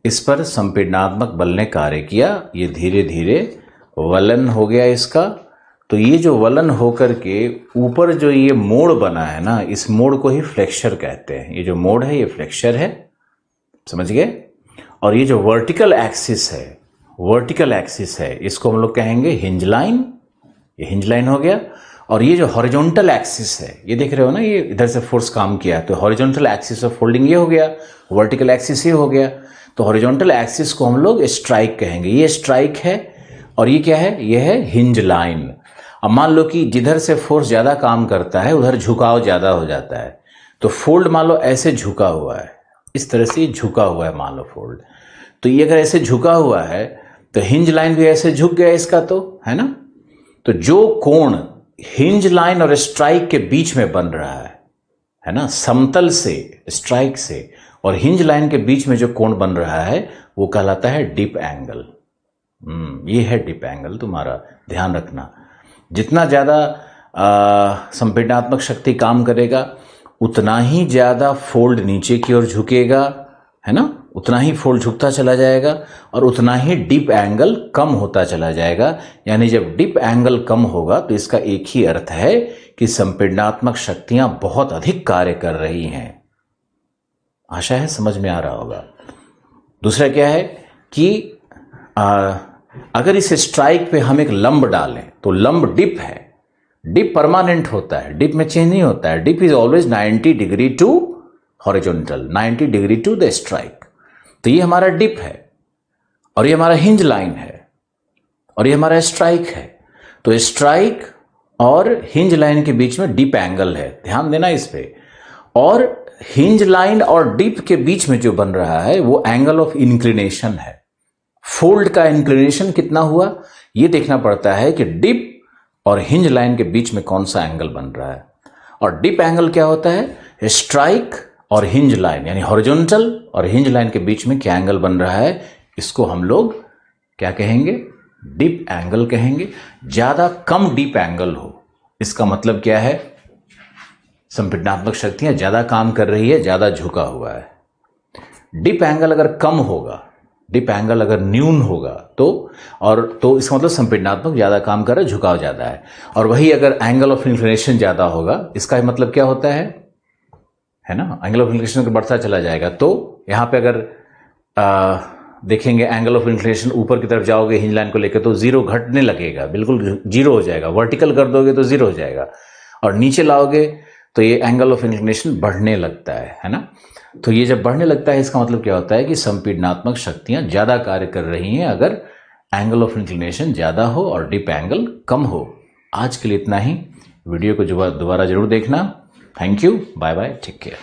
A: इस पर संपीड़नात्मक बल ने कार्य किया, ये धीरे धीरे वलन हो गया इसका। तो ये जो वलन होकर के ऊपर जो ये मोड़ बना है ना, इस मोड़ को ही फ्लेक्सर कहते हैं। ये जो मोड़ है ये फ्लेक्सर है, समझ गए। और ये जो वर्टिकल एक्सिस है, इसको हम लोग कहेंगे हिंज लाइन। ये हिंज लाइन हो गया। और ये जो हॉरिजॉन्टल एक्सिस है, ये देख रहे हो ना, ये इधर से फोर्स काम किया है, तो हॉरिजॉन्टल एक्सिस ऑफ फोल्डिंग ये हो गया, वर्टिकल एक्सिस ये हो गया। तो हॉरिजॉन्टल एक्सिस को हम लोग स्ट्राइक कहेंगे। ये स्ट्राइक है और ये क्या है, ये है हिंज लाइन। अब मान लो कि जिधर से फोर्स ज्यादा काम करता है उधर झुकाव ज्यादा हो जाता है। तो फोल्ड मान लो ऐसे झुका हुआ है, इस तरह से झुका हुआ है मान लो फोल्ड। तो ये अगर ऐसे झुका हुआ है तो हिंज लाइन भी ऐसे झुक गया इसका, तो है ना। तो जो कोण हिंज लाइन और स्ट्राइक के बीच में बन रहा है ना, समतल से, स्ट्राइक से और हिंज लाइन के बीच में जो कोण बन रहा है वो कहलाता है डिप एंगल। ये है डिप एंगल, तुम्हारा ध्यान रखना। जितना ज्यादा संपीड़नात्मक शक्ति काम करेगा उतना ही ज्यादा फोल्ड नीचे की ओर झुकेगा, है ना, उतना ही फोल्ड झुकता चला जाएगा और उतना ही डिप एंगल कम होता चला जाएगा। यानी जब डिप एंगल कम होगा तो इसका एक ही अर्थ है कि संपीड़नात्मक शक्तियां बहुत अधिक कार्य कर रही हैं। आशा है समझ में आ रहा होगा। दूसरा क्या है कि अगर इस स्ट्राइक पे हम एक लंब डालें तो लंब डिप है, डिप परमानेंट होता है, डिप में चेंज नहीं होता है। Dip is always 90 degree to horizontal, 90 degree to the strike. तो ये हमारा डिप है और ये हमारा हिंज लाइन है और ये हमारा स्ट्राइक है। तो स्ट्राइक और हिंज लाइन के बीच में डिप एंगल है, ध्यान देना इस पे। और हिंज लाइन और डिप के बीच में जो बन रहा है वो एंगल ऑफ इंक्लिनेशन है। फोल्ड का इंक्लिनेशन कितना हुआ ये देखना पड़ता है कि डिप और हिंज लाइन के बीच में कौन सा एंगल बन रहा है। और डिप एंगल क्या होता है, स्ट्राइक और हिंज लाइन यानी हॉरिजॉन्टल और हिंज लाइन के बीच में क्या एंगल बन रहा है, इसको हम लोग क्या कहेंगे, डिप एंगल कहेंगे। ज्यादा कम डिप एंगल हो इसका मतलब क्या है, संपीड़नात्मक शक्तियां ज्यादा काम कर रही है, ज्यादा झुका हुआ है। डिप एंगल अगर कम होगा, डिप एंगल अगर न्यून होगा तो इसका मतलब संपीड़नात्मक ज्यादा काम कर रहा है, झुकाव ज्यादा है। और वही अगर एंगल ऑफ इंक्लिनेशन ज्यादा होगा, इसका मतलब क्या होता है ना, एंगल ऑफ इंक्लिनेशन अगर बढ़ता चला जाएगा तो यहां पे अगर देखेंगे एंगल ऑफ इंक्लिनेशन ऊपर की तरफ जाओगे हिंज लाइन को लेकर तो जीरो घटने लगेगा, बिल्कुल जीरो हो जाएगा। वर्टिकल कर दोगे तो जीरो हो जाएगा और नीचे लाओगे तो ये एंगल ऑफ इंक्लिनेशन बढ़ने लगता है ना। तो ये जब बढ़ने लगता है इसका मतलब क्या होता है कि संपीड़नात्मक शक्तियां ज्यादा कार्य कर रही हैं अगर एंगल ऑफ इंक्लिनेशन ज्यादा हो और डिप एंगल कम हो। आज के लिए इतना ही। वीडियो को दोबारा जरूर देखना। Thank you, bye bye, take care.